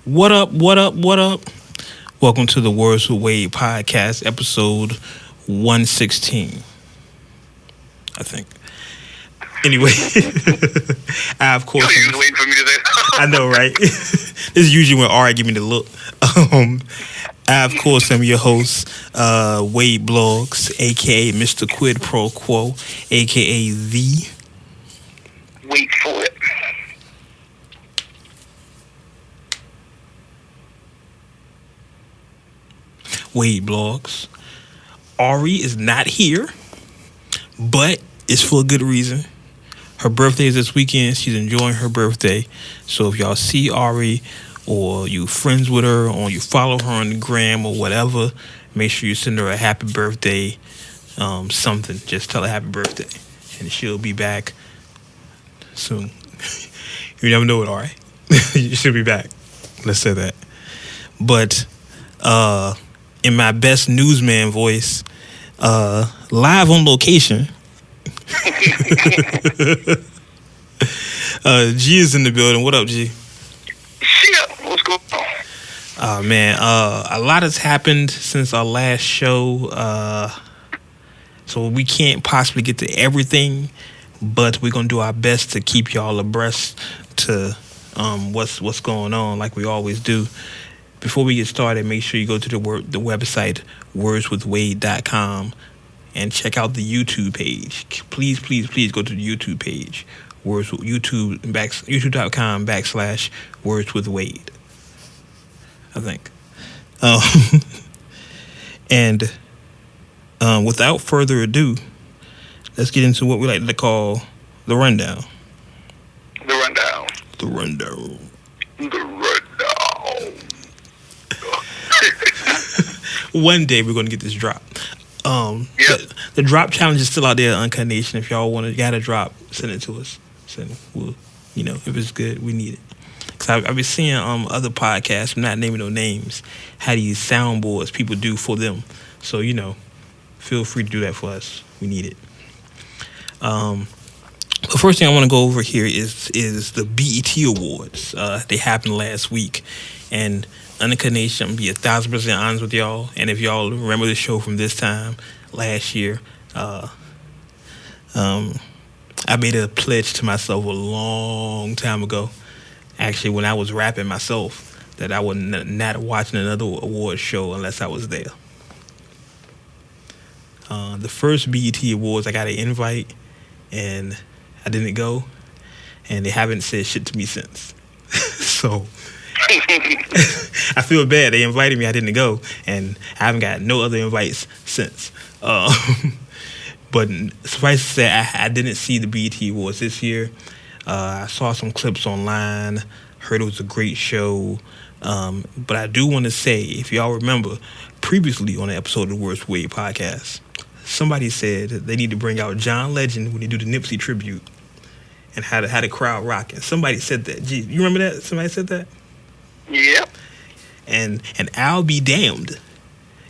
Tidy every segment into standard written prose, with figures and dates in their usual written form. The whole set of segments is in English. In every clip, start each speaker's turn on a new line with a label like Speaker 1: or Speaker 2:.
Speaker 1: What up, what up, what up? Welcome to the Words with Wade podcast, episode 116, I think. Anyway, I, of course...
Speaker 2: You was waiting for me to say
Speaker 1: I know, right? This is usually when Ari give me the look. I, of course, am your host, Wade Blogs, a.k.a. Mr. Quid Pro Quo, a.k.a. The...
Speaker 2: Wait for it.
Speaker 1: Wade Blogs. Ari is not here, but it's for a good reason. Her birthday is this weekend. She's enjoying her birthday. So if y'all see Ari or you friends with her or you follow her on the gram or whatever, make sure you send her a happy birthday something. Just tell her happy birthday. And she'll be back soon. You never know it, Ari. She'll be back. Let's say that. But in my best newsman voice, live on location. G is in the building. What up, G?
Speaker 2: Shit, what's going on?
Speaker 1: Oh man, a lot has happened since our last show. So we can't possibly get to everything, but we're gonna do our best to keep y'all abreast to what's going on, like we always do. Before we get started, make sure you go to the website WordsWithWade.com and check out the YouTube page. Please go to the YouTube page. YouTube.com/WordsWithWade. I think. And without further ado, let's get into what we like to call the rundown.
Speaker 2: The rundown.
Speaker 1: The rundown.
Speaker 2: The rundown.
Speaker 1: One day we're gonna get this drop.
Speaker 2: Yep.
Speaker 1: The drop challenge is still out there, Uncut Nation. If y'all got a drop, send it to us. We'll, if it's good, we need it. Cause I've been seeing other podcasts, I'm not naming no names, how these soundboards people do for them. So feel free to do that for us. We need it. The first thing I want to go over here is the BET Awards. They happened last week, and Uncut Nation, I'm going to be 1,000% honest with y'all. And if y'all remember the show from this time last year, I made a pledge to myself a long time ago, actually when I was rapping myself, that I would not watching another award show unless I was there. The first BET Awards, I got an invite, and I didn't go, and they haven't said shit to me since. So I feel bad. They invited me, I didn't go, and I haven't got no other invites since. But suffice to say, I didn't see the BET Awards this year. I saw some clips online, heard it was a great show. But I do want to say, if y'all remember, previously on the episode of the Words with Wade podcast, somebody said that they need to bring out John Legend when they do the Nipsey tribute and had the crowd rocking. Somebody said that. Gee, you remember that? Somebody said that?
Speaker 2: Yep.
Speaker 1: And I'll be damned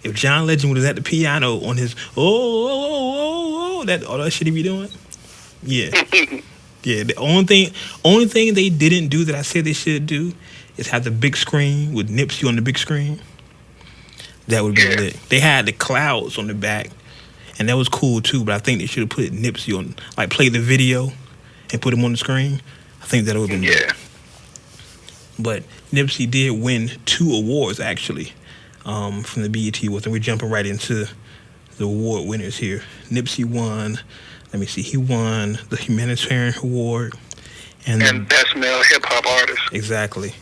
Speaker 1: if John Legend was at the piano on his all that shit he be doing. Yeah. Yeah. The only thing they didn't do that I said they should do is have the big screen with Nipsey on the big screen. That would be lit. They had the clouds on the back, and that was cool too. But I think they should have put Nipsey on, like, play the video and put him on the screen. I think that would have been lit. But Nipsey did win 2 awards, actually, from the BET Awards. And we're jumping right into the award winners here. Nipsey won, let me see, he won the Humanitarian Award. And
Speaker 2: Best Male Hip Hop Artist.
Speaker 1: Exactly.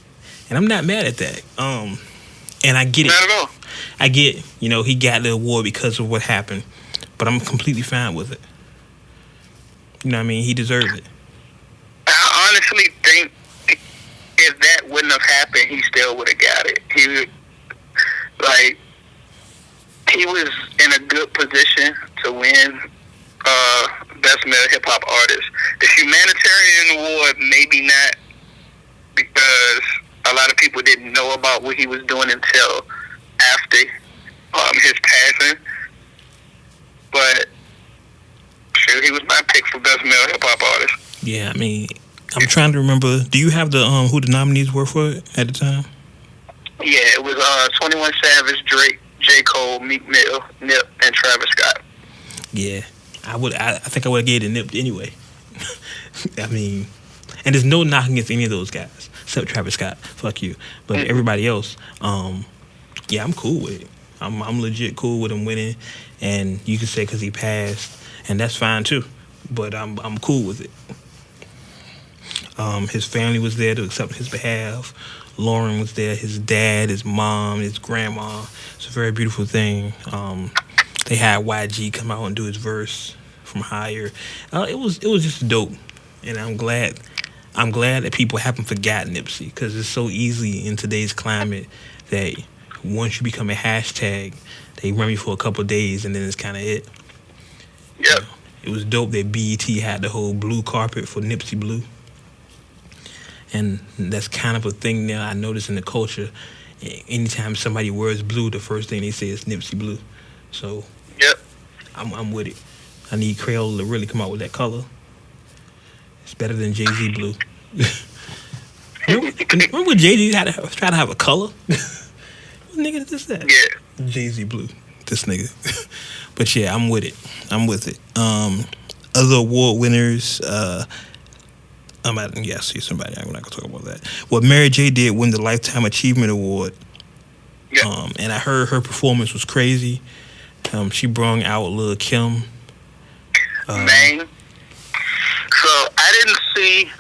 Speaker 1: And I'm not mad at that. And I get it.
Speaker 2: Not at all.
Speaker 1: I get, he got the award because of what happened. But I'm completely fine with it. You know what I mean? He deserved it.
Speaker 2: I honestly think if that wouldn't have happened, he still would have got it. He was in a good position to win Best Male Hip Hop Artist. The Humanitarian Award, maybe not, because a lot of people didn't know about what he was doing until after his passing. But sure, he was my pick for Best Male Hip Hop Artist.
Speaker 1: Yeah, I mean, I'm trying to remember. Do you have the who the nominees were for it at the time?
Speaker 2: Yeah, it was 21 Savage, Drake, J. Cole, Meek Mill, Nip, and Travis Scott.
Speaker 1: Yeah, I think I would have gave it to Nip anyway. I mean, and there's no knock against any of those guys except Travis Scott. Fuck you. But everybody else, yeah, I'm cool with it. I'm legit cool with him winning, and you can say because he passed, and that's fine too. But I'm cool with it. His family was there to accept his behalf. Lauren was there, his dad, his mom, his grandma. It's a very beautiful thing. They had YG come out and do his verse from Higher. It was just dope, and I'm glad that people haven't forgotten Nipsey, because it's so easy in today's climate that once you become a hashtag, they run you for a couple of days and then it's kind of it.
Speaker 2: Yep.
Speaker 1: It was dope that BET had the whole blue carpet for Nipsey Blue. And that's kind of a thing now I notice in the culture. Anytime somebody wears blue, the first thing they say is Nipsey Blue. So,
Speaker 2: yep,
Speaker 1: I'm with it. I need Crayola to really come out with that color. It's better than Jay-Z Blue. remember when Jay-Z had to try to have a color? What nigga is that?
Speaker 2: Yeah.
Speaker 1: Jay-Z Blue. This nigga. But yeah, I'm with it. I'm with it. Other award winners, I see somebody. I'm not gonna talk about that. Well, Mary J did win the Lifetime Achievement Award.
Speaker 2: Yeah.
Speaker 1: And I heard her performance was crazy. She brung out Lil' Kim.
Speaker 2: Man. So I didn't see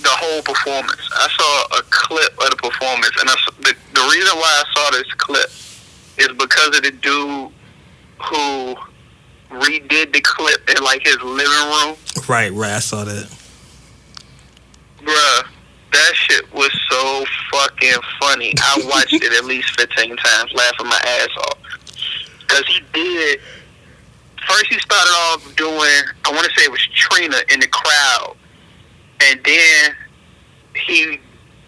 Speaker 2: the whole performance. I saw a clip of the performance, and the reason why I saw this clip is because of the dude who redid the clip in like his living room.
Speaker 1: Right. I saw that.
Speaker 2: Bruh, that shit was so fucking funny. I watched it at least 15 times, laughing my ass off. Because first he started off doing, I want to say it was Trina in the crowd. And then he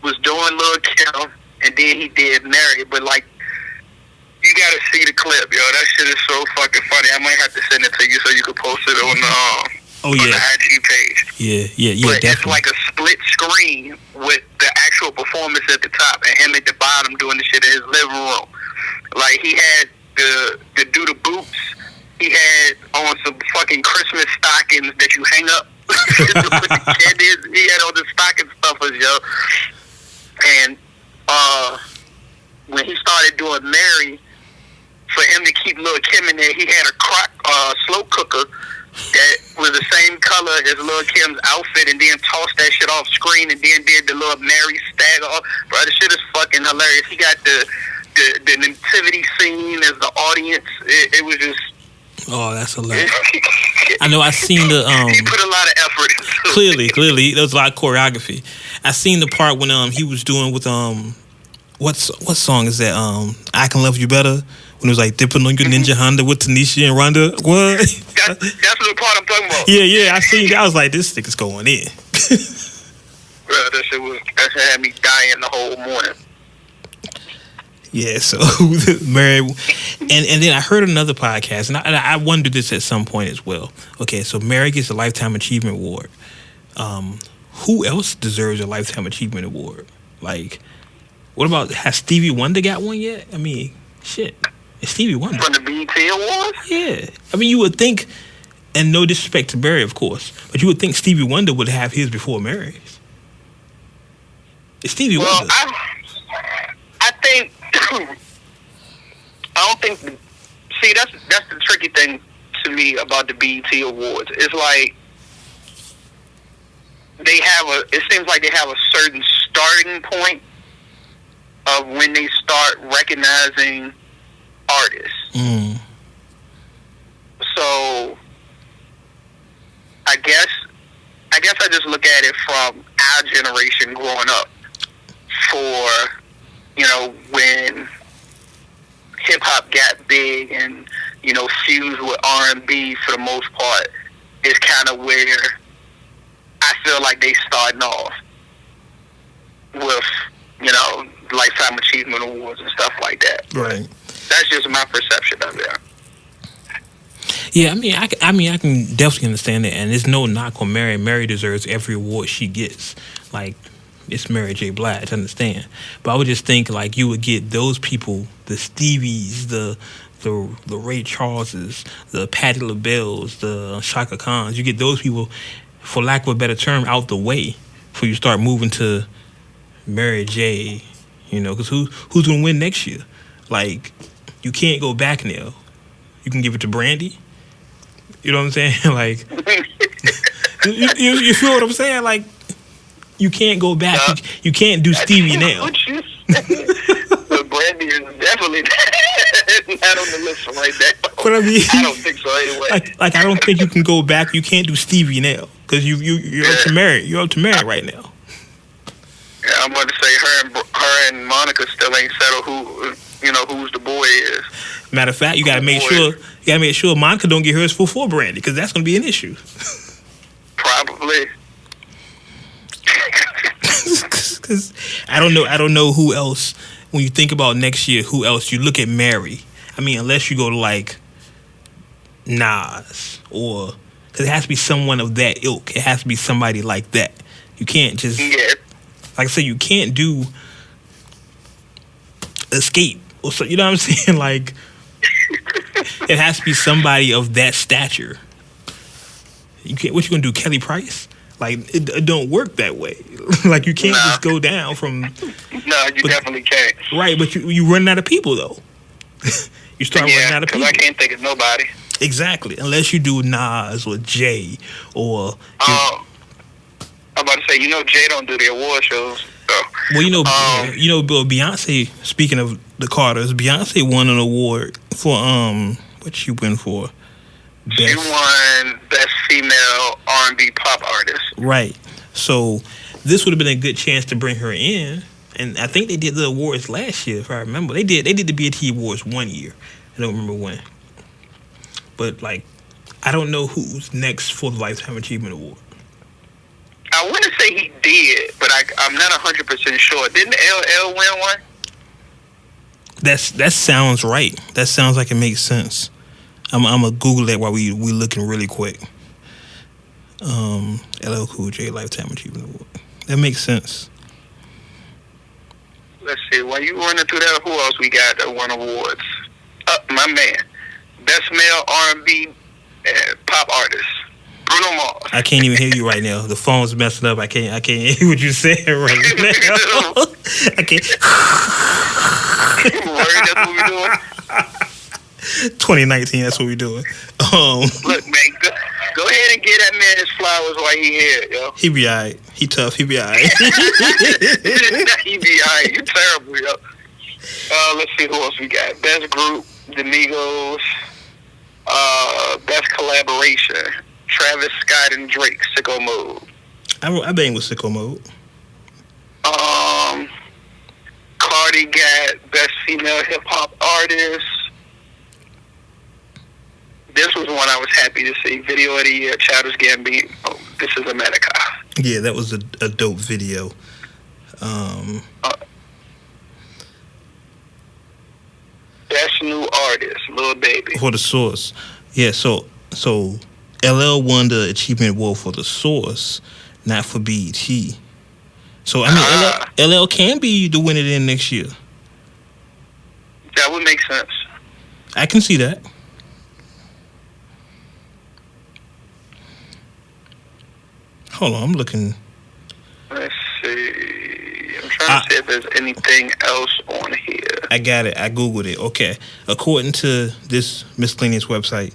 Speaker 2: was doing Lil' Kim, and then he did Mary. But like, you gotta see the clip, yo. That shit is so fucking funny. I might have to send it to you so you can post it on the on the IG page.
Speaker 1: Yeah,
Speaker 2: but
Speaker 1: definitely.
Speaker 2: It's like a split screen with the actual performance at the top and him at the bottom doing the shit in his living room. Like, he had the do the boots. He had on some fucking Christmas stockings that you hang up to put the candies. He had all the stocking stuffers, yo. And when he started doing Mary, for him to keep Lil' Kim in there, he had a slow cooker that was the same color as Lil' Kim's outfit, and then tossed that shit off screen, and then did the little Mary stagger off. Bro, the shit is fucking hilarious. He got the nativity scene as the audience. It was just...
Speaker 1: Oh, that's hilarious. I know I seen the...
Speaker 2: he put a lot of effort into it.
Speaker 1: Clearly. There was a lot of choreography. I seen the part when he was doing with... What song is that? I Can Love You Better? When it was like dipping on your Ninja Honda with Tanisha and Rhonda. What?
Speaker 2: That's the part I'm talking about.
Speaker 1: Yeah, I seen that. I was like, this nigga's going in.
Speaker 2: Bro, that shit had me dying the whole morning.
Speaker 1: Yeah, so Mary, and then I heard another podcast, and I wondered this at some point as well. Okay, so Mary gets a Lifetime Achievement Award. Who else deserves a Lifetime Achievement Award? Like, what about, has Stevie Wonder got one yet? I mean, shit. It's Stevie Wonder.
Speaker 2: From the BET Awards?
Speaker 1: Yeah. I mean, you would think, and no disrespect to Barry, of course, but you would think Stevie Wonder would have his before Mary's. It's Stevie Wonder.
Speaker 2: I think, I don't think, see, that's the tricky thing to me about the BET Awards. It's like, it seems like they have a certain starting point of when they start recognizing artists. So I guess I just look at it from our generation growing up, for, you know, when hip hop got big and, you know, fused with R&B for the most part, is kind of where I feel like they starting off with, you know, Lifetime Achievement Awards and stuff like that.
Speaker 1: Right.
Speaker 2: That's just my perception of it.
Speaker 1: Yeah, I can definitely understand it, and there's no knock on Mary. Mary deserves every award she gets. Like, it's Mary J. Blige, I understand. But I would just think like you would get those people, the Stevies, the Ray Charleses, the Patti LaBelle's, the Shaka Khans. You get those people, for lack of a better term, out the way before you start moving to Mary J. You know, because who's gonna win next year? Like, you can't go back now. You can give it to Brandy. You know what I'm saying? Like, you feel what I'm saying? Like, you can't go back. You can't do Stevie now.
Speaker 2: But Brandy is definitely not on the list right now.
Speaker 1: But I mean,
Speaker 2: I don't think so anyway.
Speaker 1: Like I don't think you can go back. You can't do Stevie now because you're up to Mary. You're up to Mary right now.
Speaker 2: Yeah, I'm about to say her and Monica still ain't settled who's the boy is.
Speaker 1: Matter of fact, you gotta make sure Monica don't get hers before Brandy, because that's gonna be an issue.
Speaker 2: Probably.
Speaker 1: Because I don't know who else. When you think about next year, who else you look at Mary? I mean, unless you go to like Nas, or because it has to be someone of that ilk. It has to be somebody like that. You can't just like I said, you can't do Escape or so. You know what I'm saying? Like, it has to be somebody of that stature. You can't. What you gonna do, Kelly Price? Like, it don't work that way. Like, you can't just go down from.
Speaker 2: No, you definitely can't.
Speaker 1: Right, but you running out of people though. You start running out of people.
Speaker 2: I can't think of nobody.
Speaker 1: Exactly, unless you do Nas or Jay or.
Speaker 2: I'm about to say, Jay don't do the award shows. So.
Speaker 1: Well, Beyonce. Speaking of the Carters, Beyonce won an award for what she win for?
Speaker 2: She won Best Female R&B Pop Artist.
Speaker 1: Right. So this would have been a good chance to bring her in, and I think they did the awards last year, if I remember. They did the BET Awards one year. I don't remember when. But like, I don't know who's next for the Lifetime Achievement Award.
Speaker 2: I want to say he did, but I'm not 100% sure. Didn't LL win one?
Speaker 1: That sounds right. That sounds like it makes sense. I'm gonna Google that while we looking really quick. LL Cool J Lifetime Achievement Award. That makes sense.
Speaker 2: Let's see. While you running through that, who else we got that won awards? My man, Best Male R&B Pop Artist, Bruno Mars.
Speaker 1: I can't even hear you right now. The phone's messing up. I can't hear what you're saying right now. I can't.
Speaker 2: That's what we doing.
Speaker 1: 2019. That's what we doing.
Speaker 2: Look, man, go ahead and give that man his flowers while he here, yo.
Speaker 1: He be alright. He tough. He be alright.
Speaker 2: He be alright. You terrible, yo. Let's see who else we got. Best Group, The Migos. Best Collaboration, Travis Scott and Drake, Sicko Mode.
Speaker 1: I bang with Sicko Mode.
Speaker 2: Cardi got Best Female Hip Hop Artist. This was one I was happy to see. Video of the Year, Childish Gambino. This Is America.
Speaker 1: Yeah, that was a dope video.
Speaker 2: Best New Artist, Lil Baby.
Speaker 1: For The Source. Yeah, so LL won the Achievement Award for The Source, not for BET. So, I mean, LL can be the winner then next year.
Speaker 2: That would make sense. I
Speaker 1: can see that. Hold on, I'm looking.
Speaker 2: Let's see. I'm trying to see if there's anything else on here.
Speaker 1: I got it. I Googled it. Okay. According to this miscellaneous website,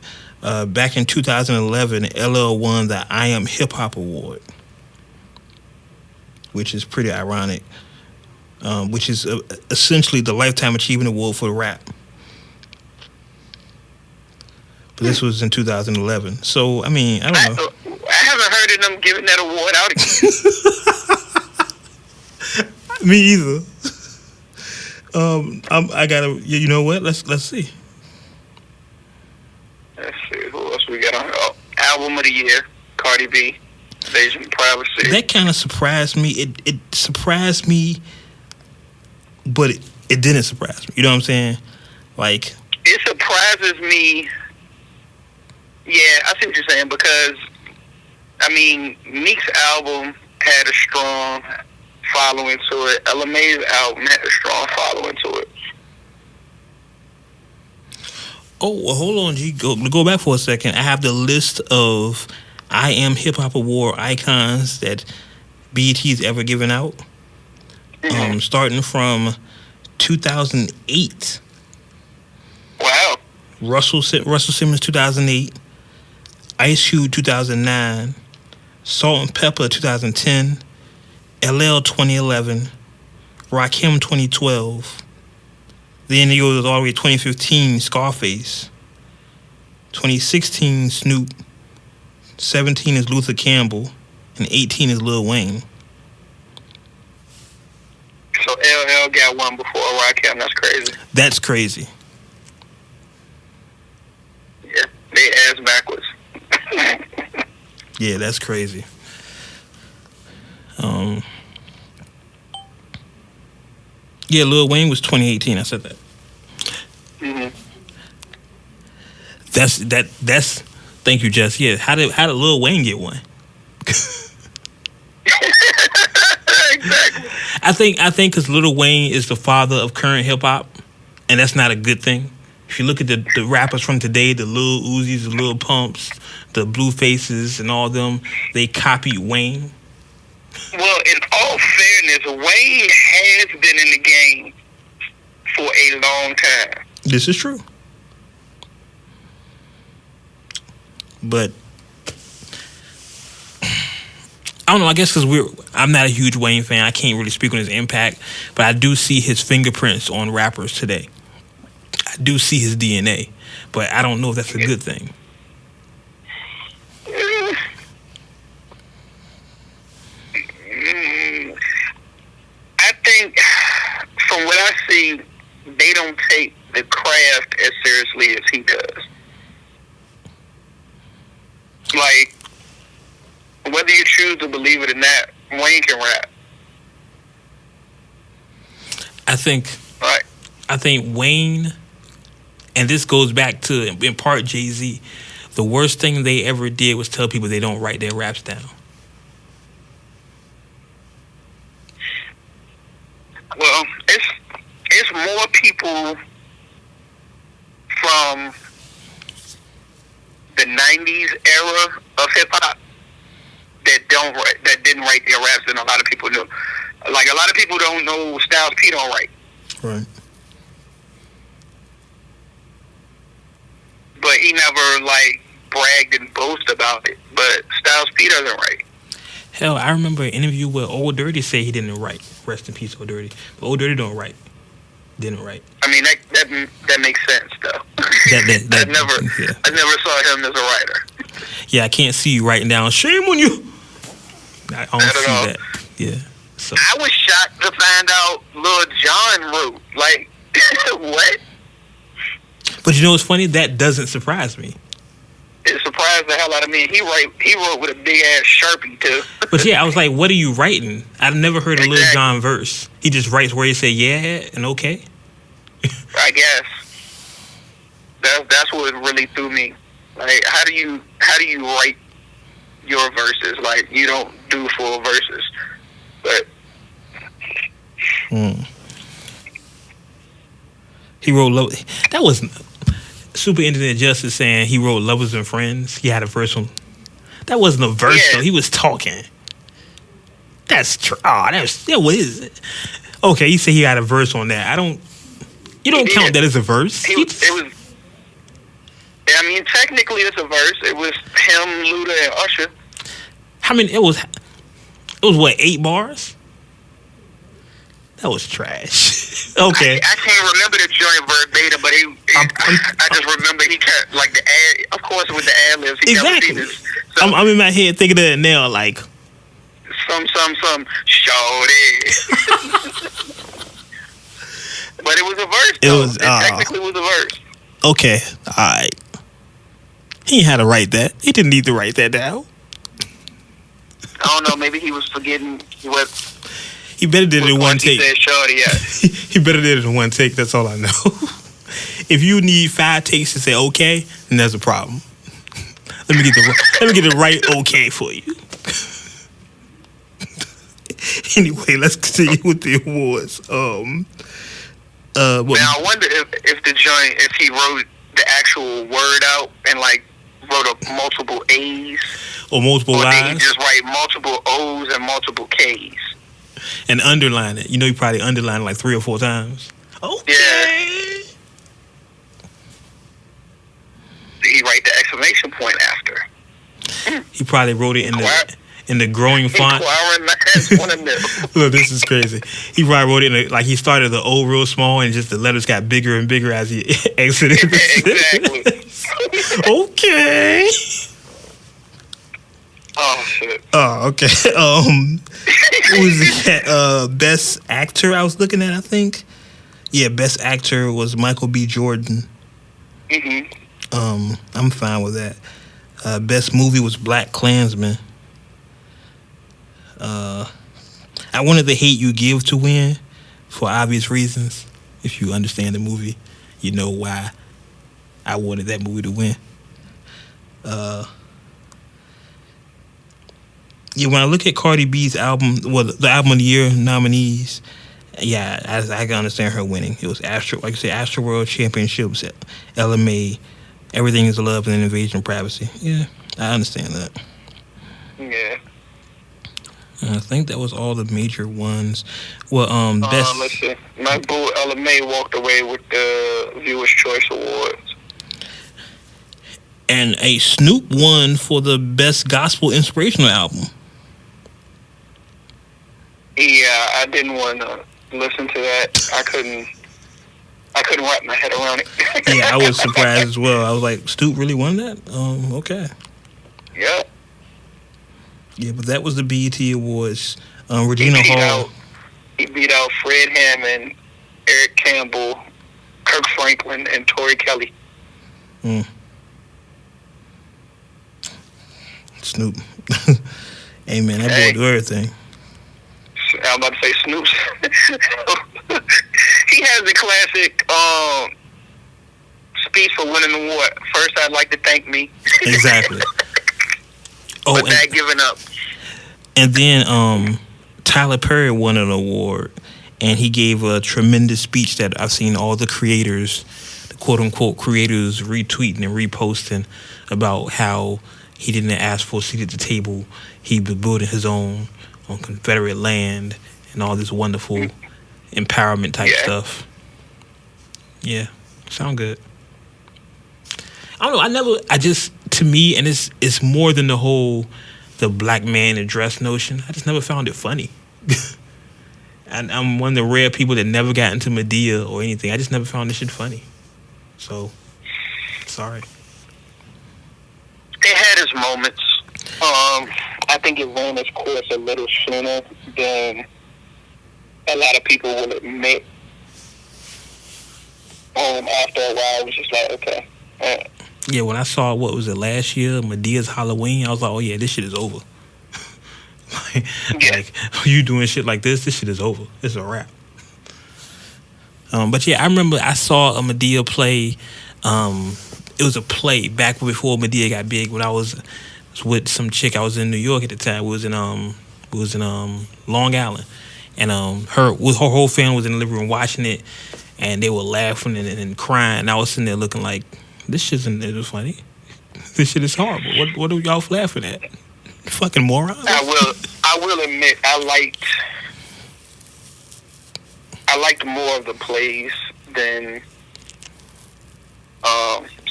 Speaker 1: back in 2011, LL won the I Am Hip Hop Award, which is pretty ironic, which is essentially the Lifetime Achievement Award for rap. But this was in 2011. So, I mean, I don't know.
Speaker 2: I haven't heard of them giving that award out again.
Speaker 1: Me either. I gotta. You know what? Let's see.
Speaker 2: Let's see who else we got on. Album of the Year, Cardi B, Invasion of Privacy.
Speaker 1: That kind of surprised me. It surprised me, but it didn't surprise me. You know what I'm saying? Like,
Speaker 2: it surprises me. Yeah, I see what you're saying, because I mean, Meek's album had a strong following to it. LMA's album had a strong following to it.
Speaker 1: Oh, well, hold on, G. Go back for a second. I have the list of I Am Hip Hop Award icons that BET's ever given out. Starting from 2008.
Speaker 2: Wow.
Speaker 1: Russell Simmons 2008. Ice Cube 2009. Salt and Pepper 2010. LL 2011. Rakim 2012. Then it goes all the way to 2015, Scarface. 2016, Snoop. 17 is Luther Campbell. And 18 is Lil Wayne.
Speaker 2: So LL got one before Rakim. That's crazy.
Speaker 1: That's crazy.
Speaker 2: Yeah, they ass backwards.
Speaker 1: Yeah, that's crazy. Yeah, Lil Wayne was 2018. I said that.
Speaker 2: Mm-hmm.
Speaker 1: That's. Thank you, Jess. Yeah, how did Lil Wayne get one?
Speaker 2: Exactly.
Speaker 1: I think because Lil Wayne is the father of current hip hop, and that's not a good thing. If you look at the rappers from today, the Lil Uzis, the Lil Pumps, the Bluefaces, and all them, they copied Wayne.
Speaker 2: Well, in all fairness, Wayne has been in the game for a long time.
Speaker 1: This is true. But I don't know. I guess because I'm not a huge Wayne fan. I can't really speak on his impact, but I do see his fingerprints on rappers today. I do see his DNA, but I don't know if that's a good thing.
Speaker 2: I think, from what I see, they don't take the craft as seriously as he does. Like, whether you choose to believe it or not, Wayne can rap.
Speaker 1: I think Wayne, and this goes back to, in part, Jay-Z, the worst thing they ever did was tell people they don't write their raps down.
Speaker 2: Well, it's more people from the 90s era of hip-hop that didn't write their raps than a lot of people knew. Like, a lot of people don't know Styles P don't write.
Speaker 1: Right.
Speaker 2: But he never, like, bragged and boasted about it. But Styles P doesn't write.
Speaker 1: Hell, I remember an interview where Old Dirty said he didn't write. Rest in peace, Old Dirty. But Old Dirty don't write. Didn't write.
Speaker 2: I mean, that makes sense, though. I never saw him as a writer.
Speaker 1: Yeah, I can't see you writing down, shame on you. I don't see that. Yeah. So
Speaker 2: I was shocked to find out Lil Jon wrote. Like, what?
Speaker 1: But you know what's funny? That doesn't surprise me.
Speaker 2: It surprised the hell out of me. He wrote with a big ass Sharpie too.
Speaker 1: But yeah, I was like, what are you writing? I've never heard a Lil Jon verse. He just writes where he say yeah and okay.
Speaker 2: I guess that's what really threw me. Like, how do you write your verses? Like, you don't do full verses, but
Speaker 1: he wrote that was Super Internet Justice saying he wrote Lovers and Friends. He had a verse on. That wasn't a verse though. He was talking. That's true. What is it? Okay, he said he had a verse on that. You don't count that as a verse.
Speaker 2: It was. I mean, technically, it's a verse. It was him, Luda, and Usher.
Speaker 1: How many? It was what, 8 bars? That was trash. Okay.
Speaker 2: I can't remember the joint verbatim, but I just remember he kept, like, the ad. Of course, with the ad libs, he
Speaker 1: exactly.
Speaker 2: kept so,
Speaker 1: I'm in my head thinking of it now, like
Speaker 2: some shorty. But it was a verse. It technically was a verse.
Speaker 1: Okay, all right. He had to write that. He didn't need to write that down.
Speaker 2: I don't know. Maybe he was forgetting what.
Speaker 1: He better did it in one take.
Speaker 2: He said shorty, yeah.
Speaker 1: He better did it in one take. That's all I know. If you need 5 takes to say okay, then there's a problem. Let me get the right okay for you. Anyway, let's continue with the awards.
Speaker 2: Now I wonder if the joint, if he wrote the actual word out and like wrote up multiple A's
Speaker 1: or multiple
Speaker 2: or
Speaker 1: I's,
Speaker 2: did he just write multiple O's and multiple K's
Speaker 1: and underline it. You know, he probably underlined it like 3 or 4 times. Okay.
Speaker 2: Yeah. Did he write the exclamation point after?
Speaker 1: He probably wrote it in the growing font. Look, this is crazy. He probably wrote it like he started the O real small and just the letters got bigger and bigger as he exited.
Speaker 2: Exactly.
Speaker 1: Okay.
Speaker 2: Oh shit.
Speaker 1: Oh, okay. Who was it? Best actor I was looking at, I think. Yeah, best actor was Michael B. Jordan. I'm fine with that. Best movie was Black Klansman. I wanted The Hate You Give to win for obvious reasons. If you understand the movie, you know why I wanted that movie to win. Yeah, when I look at Cardi B's album, well, the album of the year nominees, yeah, I can understand her winning. It was like I said, Astroworld Championships, LMA, Everything Is Love and Invasion of Privacy. Yeah, I understand that.
Speaker 2: Yeah.
Speaker 1: I think that was all the major ones. Well, best.
Speaker 2: Let's see. My boo LMA walked away with the Viewers' Choice Awards.
Speaker 1: And a Snoop won for the best gospel inspirational album.
Speaker 2: Yeah, I didn't want to listen to that. I couldn't wrap my head around it.
Speaker 1: Yeah, I was surprised as well. I was like, Snoop really won that? Okay.
Speaker 2: Yeah.
Speaker 1: Yeah, but that was the BET Awards. Regina Hall.
Speaker 2: He beat out Fred Hammond, Eric Campbell, Kirk Franklin, and Tori Kelly.
Speaker 1: Snoop. Hey, man, that boy do everything.
Speaker 2: I'm about to say Snoop. He has the classic speech for winning the award. First, I'd like to thank me.
Speaker 1: Exactly.
Speaker 2: But that giving up.
Speaker 1: And then Tyler Perry won an award, and he gave a tremendous speech that I've seen all the creators, the quote-unquote creators, retweeting and reposting about how he didn't ask for a seat at the table. He was building his own on Confederate land and all this wonderful empowerment type stuff. Yeah, sound good. I don't know. To me, and it's more than the black man in dress notion. I just never found it funny. And I'm one of the rare people that never got into Medea or anything. I just never found this shit funny. So, sorry.
Speaker 2: It had its moments. I think it ran its course a little sooner than a lot of people will admit. After a while, it was just like, okay.
Speaker 1: Yeah, when I saw, what was it, last year, Medea's Halloween, I was like, oh yeah, this shit is over. Like, you doing shit like this shit is over. It's a wrap. But yeah, I remember I saw a Medea play. It was a play back before Medea got big. When I was with some chick, I was in New York at the time. We was in Long Island, and her whole family was in the living room watching it, and they were laughing and crying. And I was sitting there looking like, this shit isn't funny. This shit is horrible. What are y'all laughing at? Fucking morons.
Speaker 2: I will admit I liked more of the plays than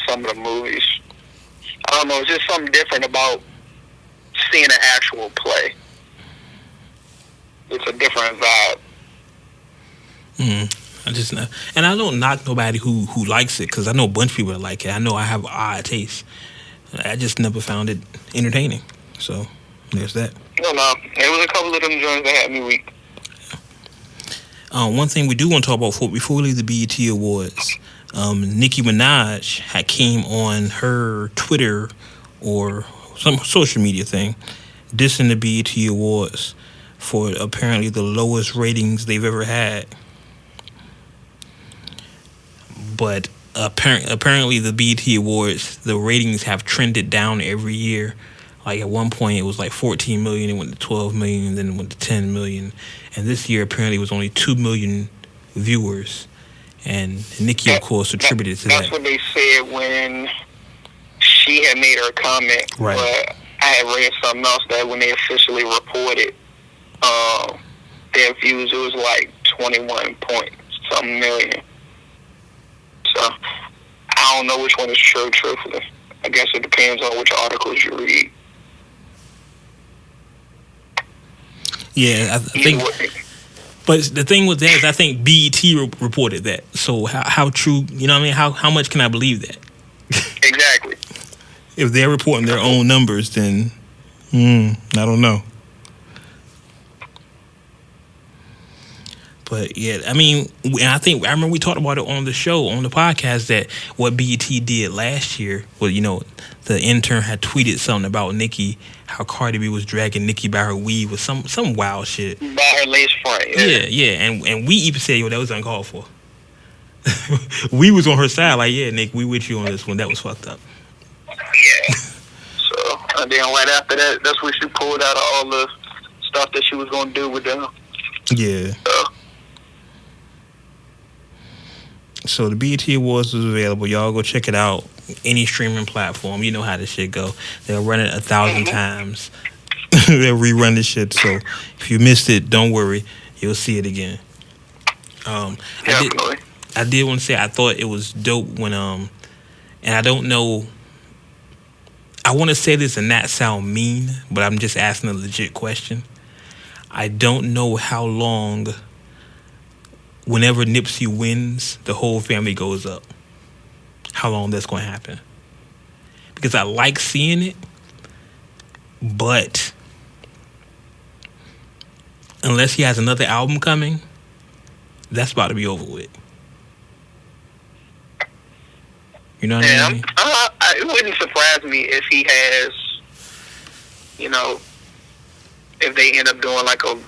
Speaker 2: some of the movies. I don't know, it's just something different about seeing an actual play. It's a different vibe.
Speaker 1: And I don't knock nobody who likes it, because I know a bunch of people that like it. I know I have odd taste. I just never found it entertaining. So there's that.
Speaker 2: No, it was a couple of them joints that had me weak.
Speaker 1: One thing we do want to talk about before we leave the BET Awards, Nicki Minaj came on her Twitter or some social media thing, dissing the BET Awards for apparently the lowest ratings they've ever had. But apparently the BET Awards, the ratings have trended down every year. Like at one point it was like 14 million, it went to 12 million, then it went to 10 million, and this year apparently it was only 2 million viewers. And Nicki, of course, attributed to that.
Speaker 2: That's what they said when she had made her comment.
Speaker 1: Right.
Speaker 2: But I had read something else that when they officially reported their views, it was like 21 point something million. So I don't know which one is true, truthfully. I guess it depends on which articles you read.
Speaker 1: Yeah, I think. But the thing with that is, I think BET reported that. So how true? You know what I mean? How much can I believe that?
Speaker 2: Exactly.
Speaker 1: If they're reporting their own numbers, then I don't know. But yeah, I mean, and I remember we talked about it on the show, on the podcast, that what BET did last year was, the intern had tweeted something about Nicki, how Cardi B was dragging Nicki by her weave with some wild shit.
Speaker 2: By her lace front,
Speaker 1: yeah. And we even said, that was uncalled for. We was on her side, like, yeah, Nick, we with you on this one. That was fucked up.
Speaker 2: Yeah. So, and then right after that, that's when she pulled out all the stuff that she was going to do with them.
Speaker 1: Yeah. So the BET Awards is available. Y'all go check it out. Any streaming platform. You know how this shit go. They'll run it 1,000 times. They'll rerun this shit. So if you missed it, don't worry. You'll see it again. I did want to say I thought it was dope when and I don't know. I want to say this and not sound mean, but I'm just asking a legit question. I don't know how long. Whenever Nipsey wins, the whole family goes up. How long that's going to happen? Because I like seeing it, but unless he has another album coming, that's about to be over with. You know what I mean?
Speaker 2: It wouldn't surprise me if he has, if they end up doing like a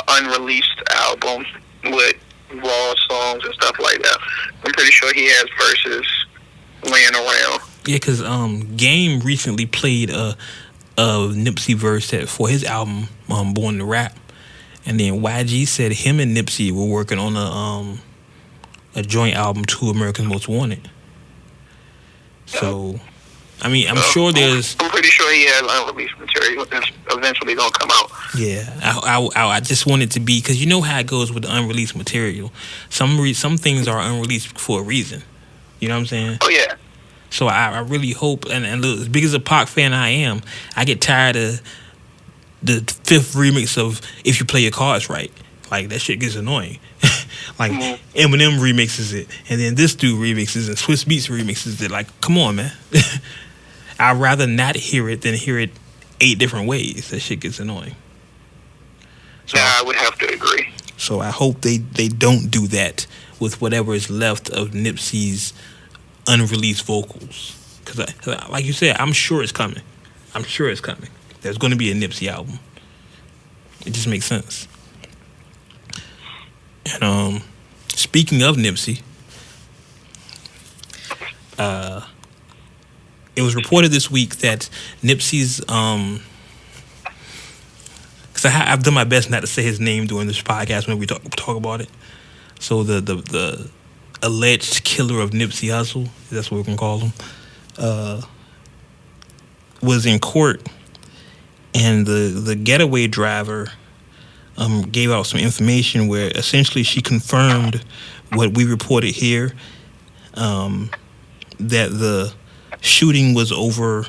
Speaker 2: unreleased album with raw songs and stuff like that. I'm pretty sure he has verses laying around.
Speaker 1: Yeah, because Game recently played a Nipsey verse for his album Born to Rap, and then YG said him and Nipsey were working on a joint album, 2 America's Most Wanted. So I mean, I'm sure there's.
Speaker 2: I'm pretty sure he has unreleased material that's eventually gonna come out.
Speaker 1: Yeah, I just want it to be, because you know how it goes with the unreleased material. Some things are unreleased for a reason. You know what I'm saying?
Speaker 2: Oh yeah.
Speaker 1: So I really hope, and look, as big as a Pac fan I am, I get tired of the 5th remix of If You Play Your Cards Right. Like, that shit gets annoying. Like, Eminem remixes it, and then this dude remixes, and Swiss Beats remixes it. Like, come on, man. I'd rather not hear it than hear it 8 different ways. That shit gets annoying. So,
Speaker 2: yeah, I would have to agree.
Speaker 1: So I hope they don't do that with whatever is left of Nipsey's unreleased vocals. Because, like you said, I'm sure it's coming. There's going to be a Nipsey album. It just makes sense. And speaking of Nipsey, it was reported this week that Nipsey's because I've done my best not to say his name during this podcast when we talk about it. So the alleged killer of Nipsey Hussle, that's what we're gonna call him, was in court, and the getaway driver gave out some information where essentially she confirmed what we reported here, that the shooting was over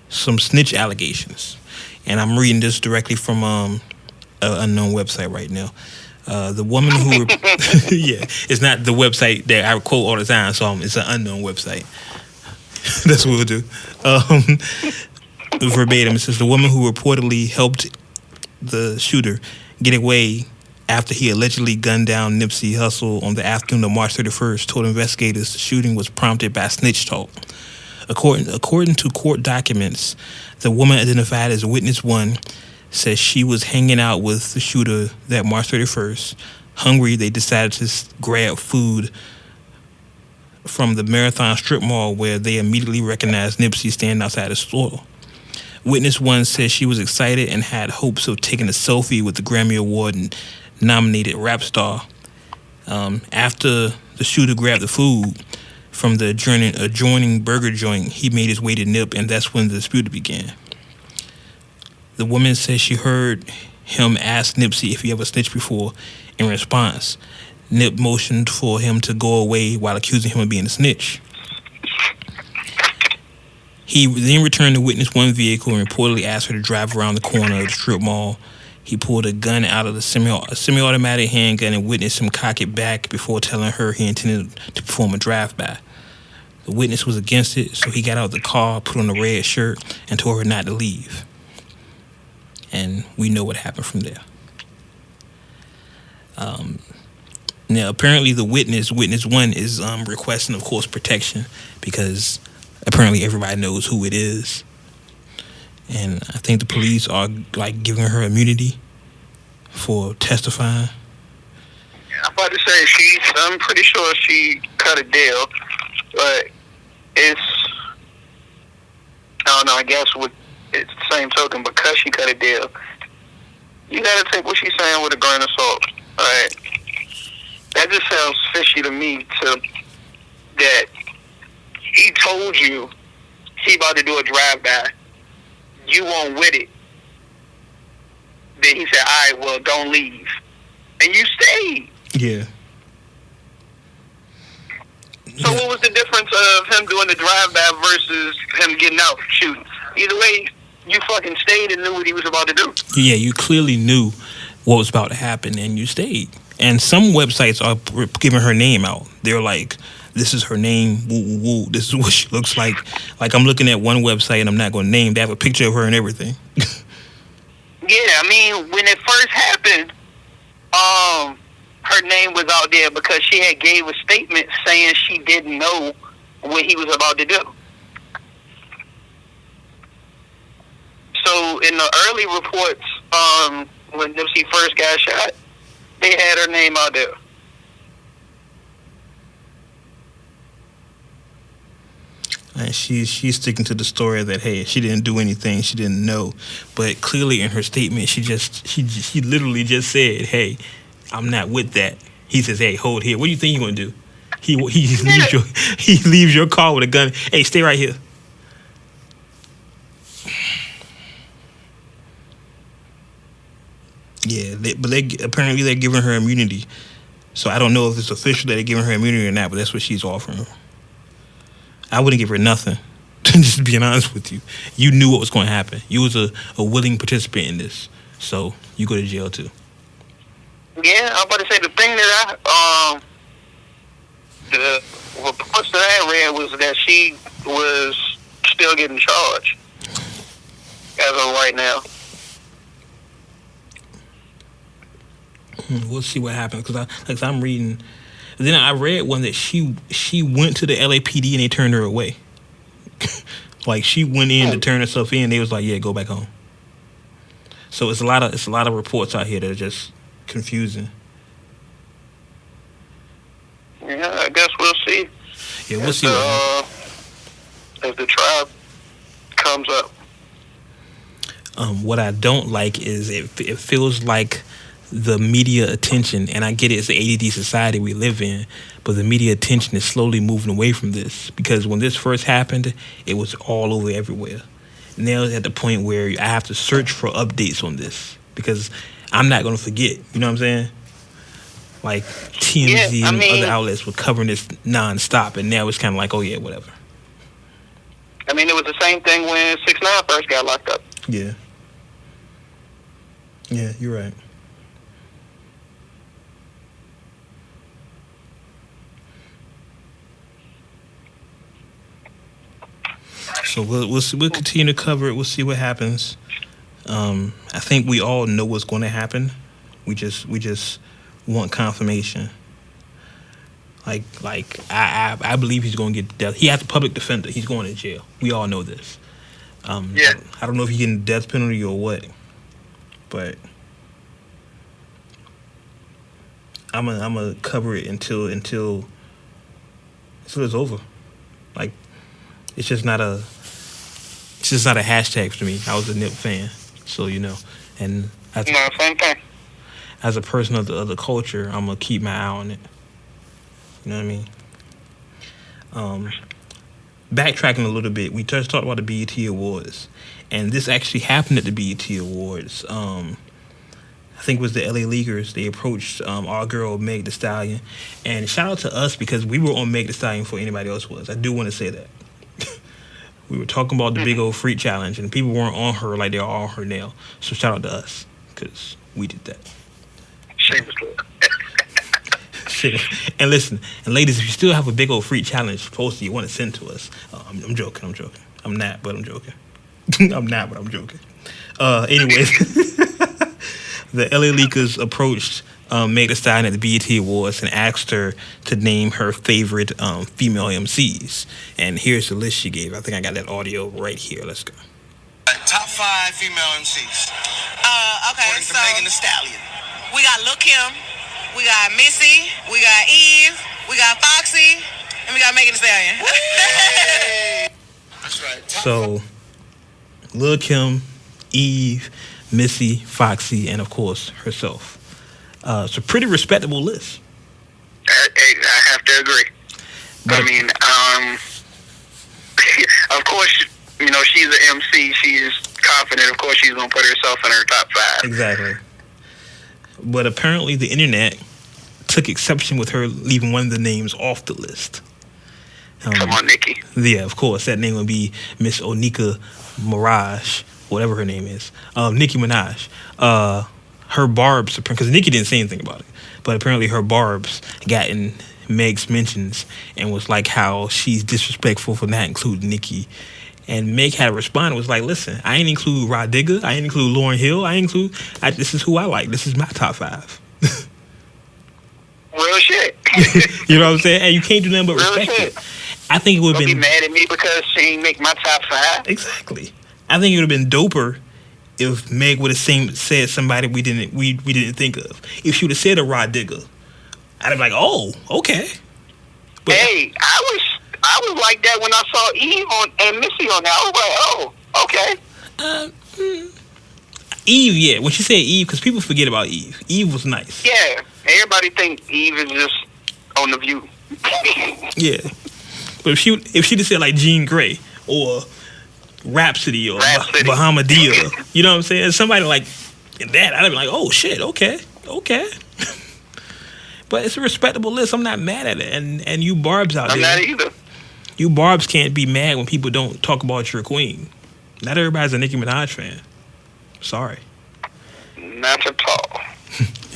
Speaker 1: some snitch allegations. And I'm reading this directly from an unknown website right now. The woman who... yeah, it's not the website that I quote all the time, so it's an unknown website. That's what we'll do. Verbatim, it says the woman who reportedly helped the shooter get away after he allegedly gunned down Nipsey Hussle on the afternoon of March 31st told investigators the shooting was prompted by snitch talk. According to court documents, the woman identified as Witness 1 says she was hanging out with the shooter that March 31st. Hungry, they decided to grab food from the Marathon Strip Mall, where they immediately recognized Nipsey standing outside the store. Witness 1 says she was excited and had hopes of taking a selfie with the Grammy Award and nominated rap star. After the shooter grabbed the food from the adjoining burger joint, he made his way to Nip, and that's when the dispute began. The woman says she heard him ask Nipsey if he ever snitched before. In response, Nip motioned for him to go away while accusing him of being a snitch. He then returned to Witness 1 vehicle and reportedly asked her to drive around the corner of the strip mall. He pulled a gun out of the semi-automatic handgun and witnessed him cock it back before telling her he intended to perform a drive-by. The witness was against it, so he got out of the car, put on a red shirt, and told her not to leave. And we know what happened from there. Now, apparently the witness 1, is requesting, of course, protection because apparently everybody knows who it is. And I think the police are, like, giving her immunity for testifying.
Speaker 2: I'm about to say I'm pretty sure she cut a deal, but it's, I don't know, I guess it's the same token, because she cut a deal, you gotta take what she's saying with a grain of salt, alright? That just sounds fishy to me, that he told you he about to do a drive-by, you won't with it. Then he said, all right, well, don't leave. And you stayed.
Speaker 1: Yeah.
Speaker 2: So what was the difference of him doing the drive-by versus him getting out shooting? Either way, you fucking stayed and knew what he was about to do.
Speaker 1: Yeah, you clearly knew what was about to happen and you stayed. And some websites are giving her name out. They're like, this is her name, woo, woo, woo. This is what she looks like. Like, I'm looking at one website, and I'm not going to name. They have a picture of her and everything.
Speaker 2: Yeah, I mean, when it first happened, her name was out there because she had gave a statement saying she didn't know what he was about to do. So, in the early reports, when Nipsey first got shot, they had her name out there.
Speaker 1: And she's sticking to the story that, hey, she didn't do anything, she didn't know. But clearly in her statement, she literally just said, hey, I'm not with that. He says, hey, hold here. What do you think you're gonna do? He leaves your car with a gun. Hey, stay right here. Yeah, apparently they're giving her immunity. So I don't know if it's official that they're giving her immunity or not, but that's what she's offering her. I wouldn't give her nothing. Just being honest with you. You knew what was going to happen. You was a willing participant in this. So you go to jail too.
Speaker 2: Yeah, I'm about to say the thing that the reports that I read was that she was still getting charged as of right now.
Speaker 1: We'll see what happens because I'm reading. Then I read one that she went to the LAPD and they turned her away. Like she went in to turn herself in, they was like, "Yeah, go back home." So it's a lot of reports out here that are just confusing.
Speaker 2: Yeah, I guess we'll see.
Speaker 1: Yeah, we'll see.
Speaker 2: As the trial comes up.
Speaker 1: What I don't like is it feels like the media attention, and I get it, it's the ADD society we live in, but the media attention is slowly moving away from this because when this first happened, it was all over everywhere. Now it's at the point where I have to search for updates on this because I'm not going to forget. You know what I'm saying? Like TMZ and other outlets were covering this nonstop, and now it's kind of like, oh yeah, whatever.
Speaker 2: I mean, it was the same thing when 6ix9ine first got locked up.
Speaker 1: Yeah. Yeah, you're right. So we'll continue to cover it. We'll see what happens. I think we all know what's going to happen. We just want confirmation. Like I believe he's going to get death. He has a public defender. He's going to jail. We all know this.
Speaker 2: Yeah.
Speaker 1: I don't know if he's getting the death penalty or what, but I'm gonna cover it until it's over. Like it's just not a. It's just not a hashtag for me. I was a Nip fan, so you know. And as
Speaker 2: same thing.
Speaker 1: As a person of the culture, I'm gonna keep my eye on it. You know what I mean? Backtracking a little bit, we just talked about the BET Awards, and this actually happened at the BET Awards. I think it was the LA Leaguers. They approached our girl Meg Thee Stallion, and shout out to us because we were on Meg Thee Stallion before anybody else was. I do want to say that. We were talking about the big old freak challenge, and people weren't on her like they are on her now. So shout out to us because we did that.
Speaker 2: Shamelessly.
Speaker 1: And listen, and ladies, if you still have a big old freak challenge poster you want to send to us, I'm joking. I'm not, but I'm joking. Anyways, the LA Leakers approached Meg Thee Stallion at the BET Awards and asked her to name her favorite female MCs. And here's the list she gave. I think I got that audio right here. Let's go.
Speaker 3: Top 5 female MCs.
Speaker 4: Okay,
Speaker 3: According to Megan Thee Stallion.
Speaker 4: We got Lil' Kim, we got Missy, we got Eve, we got Foxy, and we got Megan Thee Stallion.
Speaker 3: That's right.
Speaker 1: So, Lil' Kim, Eve, Missy, Foxy, and of course herself. It's a pretty respectable list.
Speaker 2: I have to agree.
Speaker 1: But,
Speaker 2: I mean, of course, you know, she's an MC. She's confident. Of course, she's going to put herself in her top 5.
Speaker 1: Exactly. But apparently the internet took exception with her leaving one of the names off the list.
Speaker 2: Come on, Nicki.
Speaker 1: Yeah, of course. That name would be Miss Onika Mirage, whatever her name is. Nicki Minaj. Her barbs, because Nicki didn't say anything about it, but apparently her barbs got in Meg's mentions and was like how she's disrespectful for not including Nicki. And Meg had to respond and was like, listen, I ain't include Rod Digger, I ain't include Lauryn Hill, this is who I like. This is my top 5.
Speaker 2: Real shit.
Speaker 1: You know what I'm saying? Hey, you can't do nothing but respect it. I think it would have been...
Speaker 2: be mad at me because she ain't make my top 5?
Speaker 1: Exactly. I think it would have been doper if Meg would have said somebody we didn't think of. If she would have said a Rod Digger, I'd have been like, oh, okay. But,
Speaker 2: hey, I was like that when I saw Eve and Missy on that. I was like, oh, okay.
Speaker 1: Eve, yeah. When she said Eve, because people forget about Eve. Eve was nice.
Speaker 2: Yeah. Everybody think Eve is just on The View.
Speaker 1: Yeah. But if she just said like Jean Grey or Rhapsody or Bahamadia, you know what I'm saying? Somebody like that, I'd be like, oh shit, okay. But it's a respectable list. I'm not mad at it. And you barbs out there.
Speaker 2: I'm not either.
Speaker 1: You barbs can't be mad when people don't talk about your queen. Not everybody's a Nicki Minaj fan. Sorry.
Speaker 2: Not at all.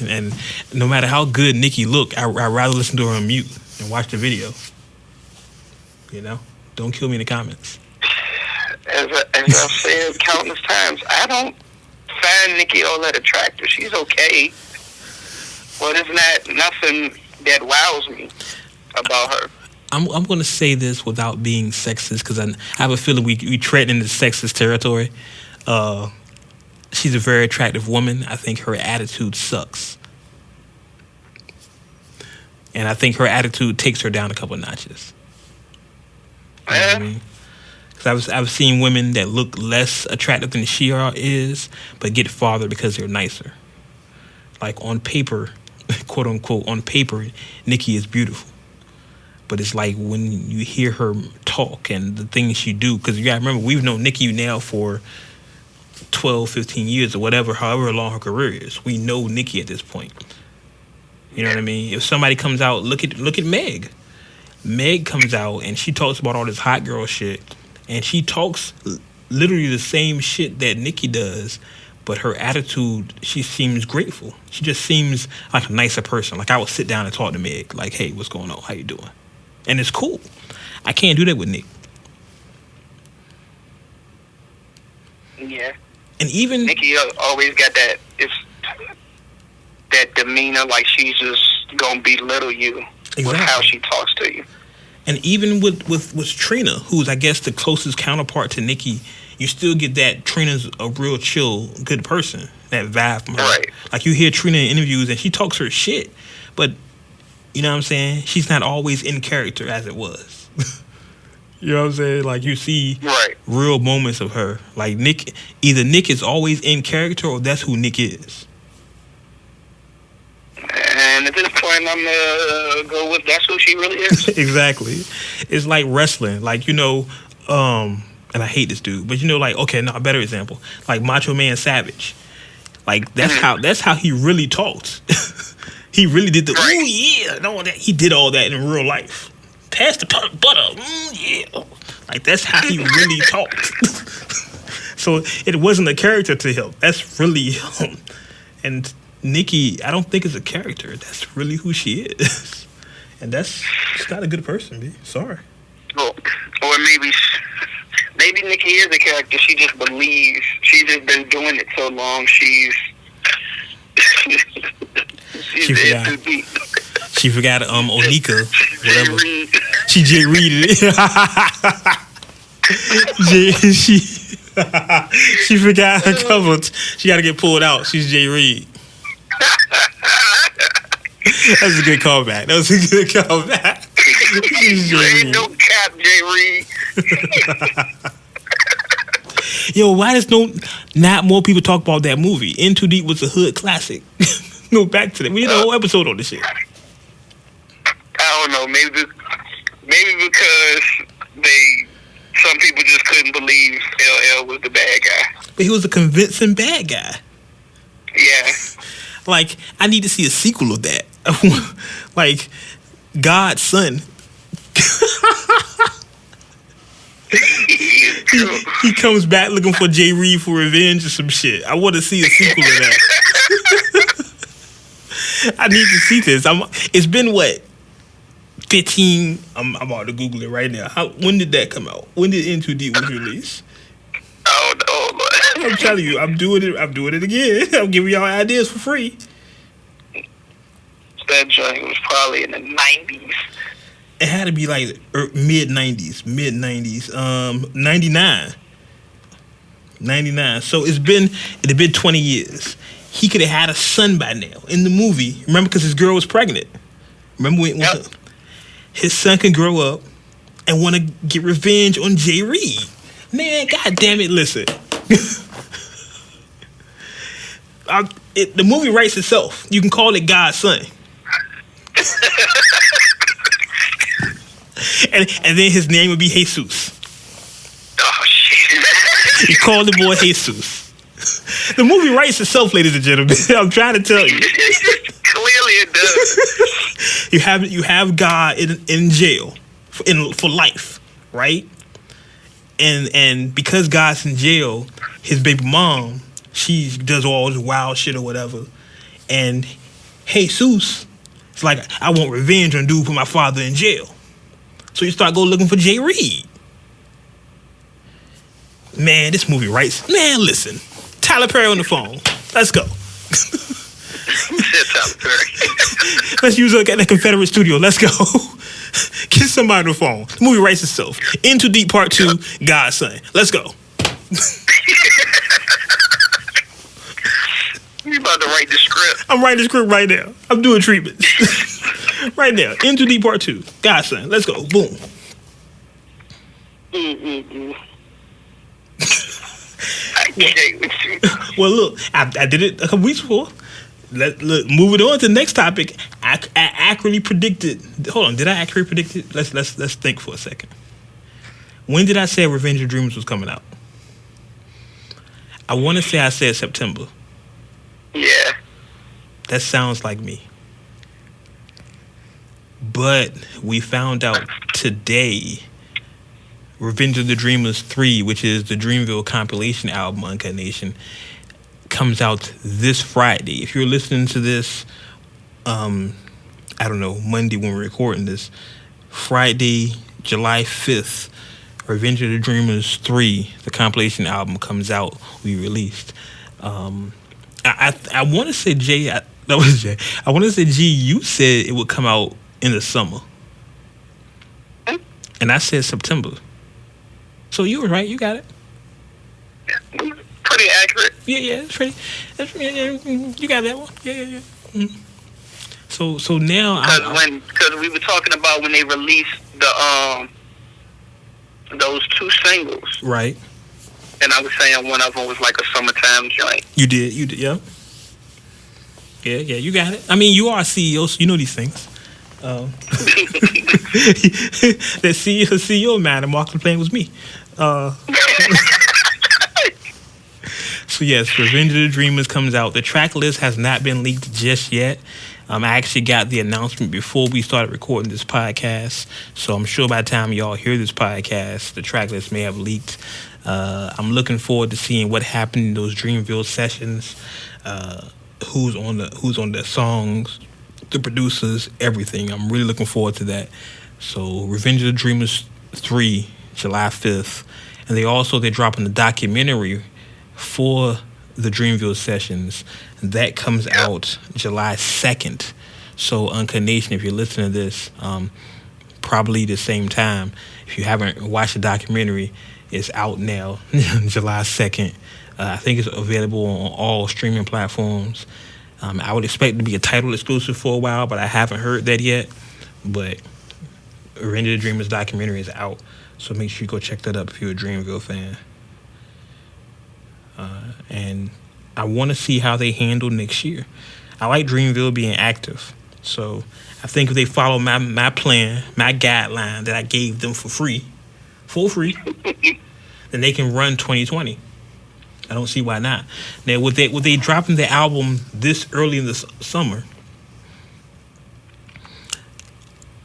Speaker 1: And no matter how good Nicki look, I'd rather listen to her on mute and watch the video. You know? Don't kill me in the comments.
Speaker 2: As I've said countless times, I don't find Nicki all that attractive. She's okay. But it's not nothing that wows me about her.
Speaker 1: I'm going to say this without being sexist because I have a feeling we tread into sexist territory. She's a very attractive woman. I think her attitude sucks. And I think her attitude takes her down a couple of notches. You know what I mean? Because I've seen women that look less attractive than she is, but get farther because they're nicer. Like on paper, quote unquote, on paper, Nicki is beautiful. But it's like when you hear her talk and the things she do, because you got to remember, we've known Nicki now for 12, 15 years or whatever, however long her career is. We know Nicki at this point. You know what I mean? If somebody comes out, look at Meg. Meg comes out and she talks about all this hot girl shit, and she talks literally the same shit that Nicki does, but her attitude, she seems grateful. She just seems like a nicer person. Like I would sit down and talk to Meg, like, hey, what's going on? How you doing? And it's cool. I can't do that with Nick.
Speaker 2: Yeah.
Speaker 1: And even
Speaker 2: Nicki always got that demeanor, like she's just gonna belittle you with how she talks to you.
Speaker 1: And even with Trina, who's I guess the closest counterpart to Nicki, you still get that Trina's a real chill, good person. That vibe from her.
Speaker 2: Right.
Speaker 1: Like you hear Trina in interviews and she talks her shit, but you know what I'm saying? She's not always in character as it was. You know what I'm saying? Like, you see
Speaker 2: Right.
Speaker 1: real moments of her. Like, Nick, either Nick is always in character or that's who Nick is.
Speaker 2: And at this point, I'm going to go with that's who she really is.
Speaker 1: Exactly. It's like wrestling. Like, you know, and I hate this dude, but you know, like, okay, no, a better example. Like Macho Man Savage. Like, that's how he really talked. He really did the, ooh, yeah, and all that. He did all that in real life. Pass the butter, yeah. Like, that's how he really talked. So it wasn't a character to him. That's really him. And Nikki, I don't think is a character. That's really who she is. And she's not a good person, B. Sorry.
Speaker 2: Or maybe Nikki is a character. She just believes. She's just been doing it so long. She's
Speaker 1: she forgot.
Speaker 2: too deep.
Speaker 1: She forgot Onika, whatever.
Speaker 2: Reed.
Speaker 1: She J. Reed it. She forgot her cover. She got to get pulled out. She's J. Reed. That's a good callback.
Speaker 2: Ain't no cap, J. Reed.
Speaker 1: Yo, why does not more people talk about that movie? In Too Deep was a hood classic. No, back to that. We did a whole episode on this shit.
Speaker 2: I don't know. Maybe because some people just couldn't believe LL was the bad guy.
Speaker 1: But he was a convincing bad guy.
Speaker 2: Yeah.
Speaker 1: Like, I need to see a sequel of that. Like, God's son. He comes back looking for J. Reed for revenge or some shit. I want to see a sequel of that. I need to see this. It's been what? 15. I'm about to Google it right now. When did that come out? When did In Too Deep was released?
Speaker 2: Oh no,
Speaker 1: I'm telling you, I'm doing it again. I'm giving y'all ideas for free.
Speaker 2: That joint was probably in the 90s.
Speaker 1: It had to be like mid 90s, 99. 99. So it had been 20 years. He could have had a son by now in the movie. Remember, because his girl was pregnant. Remember when his son can grow up and want to get revenge on J. Reed. Man, God damn it, listen. The movie writes itself. You can call it God's son. and then his name would be Jesus.
Speaker 2: Oh, shit.
Speaker 1: You call the boy Jesus. The movie writes itself, ladies and gentlemen. I'm trying to tell you.
Speaker 2: Clearly it does.
Speaker 1: You have God in jail for life, right? And because God's in jail, his baby mom, she does all this wild shit or whatever. And Jesus, it's like, I want revenge on dude who put my father in jail. So you start looking for J. Reed. Man, this movie writes. Man, listen. Tyler Perry on the phone. Let's go. Let's use a Confederate studio. Let's go. Get somebody on the phone. The movie writes itself. In Too Deep Part 2, God's Son. Let's go.
Speaker 2: You about to write the script.
Speaker 1: I'm writing the script right now. I'm doing treatments. Right now. In Too Deep Part 2, God's Son. Let's go. Boom.
Speaker 2: I can't with you.
Speaker 1: Well, look, I did it a couple weeks before. Look, moving on to the next topic. I accurately predicted. Hold on, did I accurately predict it? Let's think for a second. When did I say Revenge of Dreamers was coming out? I want to say I said September.
Speaker 2: Yeah.
Speaker 1: That sounds like me. But we found out today, Revenge of the Dreamers 3, which is the Dreamville compilation album, Uncut Nation, comes out this Friday. If you're listening to this, I don't know, Monday when we're recording this, Friday, July 5th, Revenge of the Dreamers 3, the compilation album comes out, we released. I want to say that was Jay. I want to say G, you said it would come out in the summer. And I said September. So you were right, you got it.
Speaker 2: Pretty accurate.
Speaker 1: Yeah, it's pretty. You got that one. Yeah. Mm-hmm. So now
Speaker 2: because we were talking about when they released the those two singles,
Speaker 1: Right.
Speaker 2: and I was saying one of them was like a summertime joint.
Speaker 1: You did, yeah. Yeah, you got it. I mean, you are a CEO, so you know these things. The CEO man, the marketing plan was me. So yes, Revenge of the Dreamers comes out. The track list has not been leaked just yet. I actually got the announcement before we started recording this podcast, so I'm sure by the time y'all hear this podcast, the track list may have leaked. I'm looking forward to seeing what happened in those Dreamville sessions. Who's on the songs, the producers, everything. I'm really looking forward to that. So Revenge of the Dreamers 3, July 5th, and they're dropping the documentary for the Dreamville sessions. That comes out July 2nd. So Uncut Nation, if you're listening to this, probably the same time. If you haven't watched the documentary, it's out now, July 2nd. I think it's available on all streaming platforms. I would expect it to be a title exclusive for a while, but I haven't heard that yet. But Revenge of the Dreamers documentary is out, so make sure you go check that up if you're a Dreamville fan. And I want to see how they handle next year. I like Dreamville being active, so I think if they follow my plan, my guideline that I gave them for free, then they can run 2020. I don't see why not. Now, with they dropping the album this early in the summer,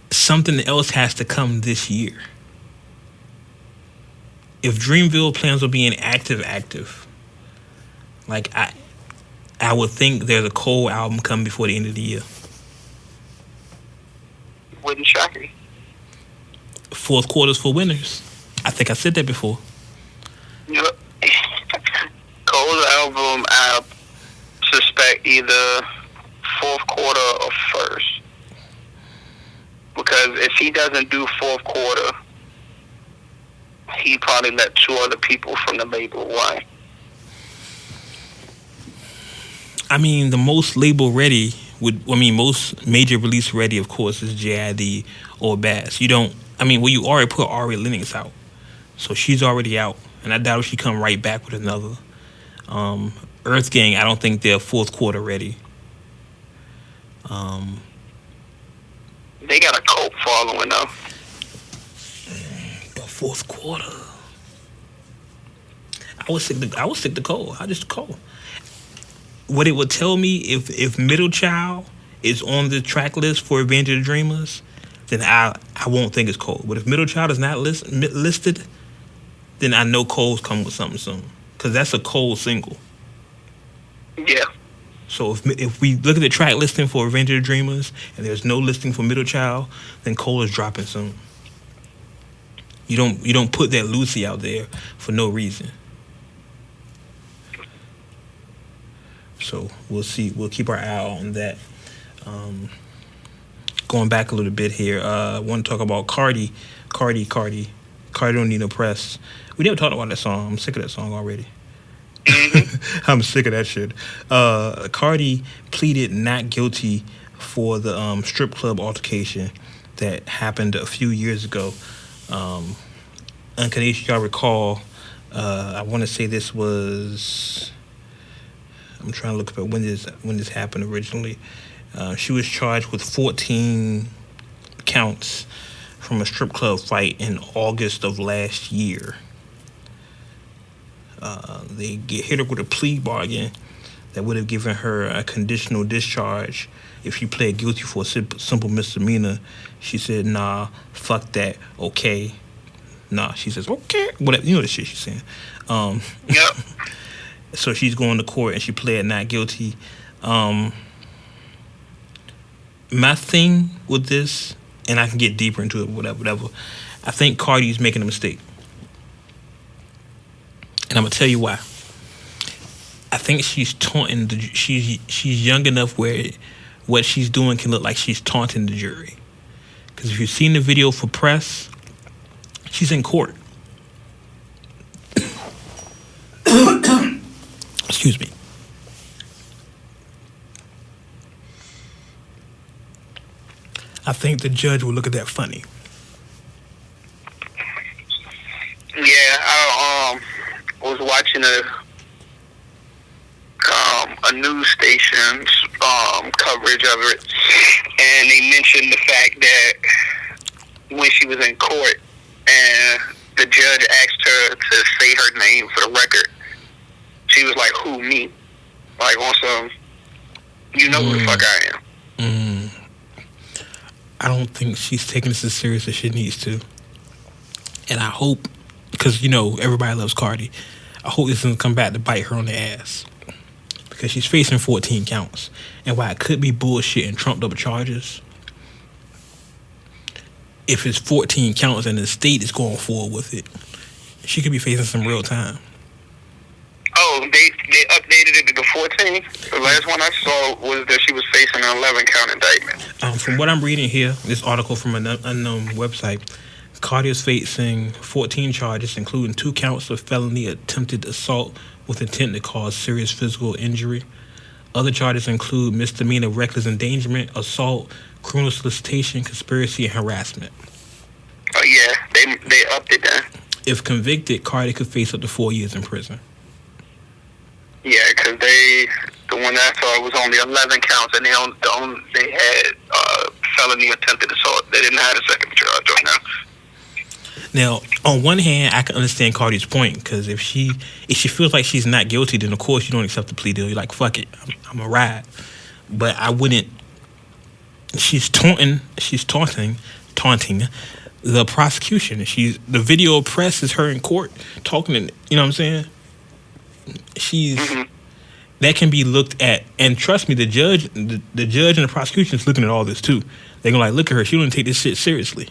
Speaker 1: something else has to come this year. If Dreamville plans on being active, like I would think there's a Cole album coming before the end of the year.
Speaker 2: Wouldn't shock me.
Speaker 1: Fourth quarter's for winners. I think I said that before.
Speaker 2: Yep. Cole's album, I suspect either fourth quarter or first. Because if he doesn't do fourth quarter, he probably let two other people from the label why.
Speaker 1: I mean, the most label ready most major release ready, of course, is JID or Bass. You already put Ari Lennox out, so she's already out, and I doubt she come right back with another. Earth Gang, I don't think they're fourth quarter ready.
Speaker 2: They got a cult following though.
Speaker 1: But fourth quarter, I would stick to Cole. I just Cole. What it would tell me if Middle Child is on the track list for Revenge of the Dreamers, then I won't think it's Cole. But if Middle Child is not listed, then I know Cole's coming with something soon, because that's a Cole single.
Speaker 2: Yeah.
Speaker 1: So if we look at the track listing for Revenge of the Dreamers and there's no listing for Middle Child, then Cole is dropping soon. You don't put that Lucy out there for no reason. So we'll see. We'll keep our eye on that. Going back a little bit here, I want to talk about Cardi. Cardi Don't Need No Press. We never talked about that song. I'm sick of that song already. I'm sick of that shit. Cardi pleaded not guilty for the strip club altercation that happened a few years ago. Uncanation, y'all recall, I want to say this was... I'm trying to look up when this happened originally. She was charged with 14 counts from a strip club fight in August of last year. They hit her with a plea bargain that would have given her a conditional discharge if she pled guilty for a simple misdemeanor. She said, nah, fuck that, okay. Nah, she says, okay. Whatever, you know the shit she's saying.
Speaker 2: Yep.
Speaker 1: So she's going to court and she pled not guilty. My thing with this, and I can get deeper into it, whatever. I think Cardi's making a mistake. And I'm gonna tell you why. I think she's taunting she's young enough where what she's doing can look like she's taunting the jury. Because if you've seen the video for press, she's in court. Excuse me. I think the judge will look at that funny.
Speaker 2: discover it. And they mentioned the fact that when she was in court and the judge asked her to say her name for the record, she was like, "Who, me?" Like on some, you know who the fuck I am.
Speaker 1: I don't think she's taking this as serious as she needs to. And I hope, because, you know, everybody loves Cardi, I hope this doesn't come back to bite her on the ass. Because she's facing 14 counts. And while it could be bullshit and trumped up charges, if it's 14 counts and the state is going forward with it, she could be facing some real time.
Speaker 2: Oh, they updated it to 14? The last one I saw was that she was facing an 11-count indictment.
Speaker 1: From what I'm reading here, this article from an unknown website, Cardi is facing 14 charges, including 2 counts of felony attempted assault with intent to cause serious physical injury. Other charges include misdemeanor reckless endangerment, assault, criminal solicitation, conspiracy, and harassment.
Speaker 2: Oh, yeah, they upped it down. If
Speaker 1: convicted, Cardi could face up to 4 years in prison.
Speaker 2: Yeah, because the one that I saw was only 11 counts, and they had felony attempted assault. They didn't have a second charge on now.
Speaker 1: Now, on one hand, I can understand Cardi's point, because if she feels like she's not guilty, then of course you don't accept the plea deal. You're like, fuck it, I'm a ride. But I wouldn't. She's taunting the prosecution. The video press is her in court talking, and you know what I'm saying? That can be looked at, and trust me, the judge and the prosecution is looking at all this too. They're gonna like, look at her, she don't take this shit seriously.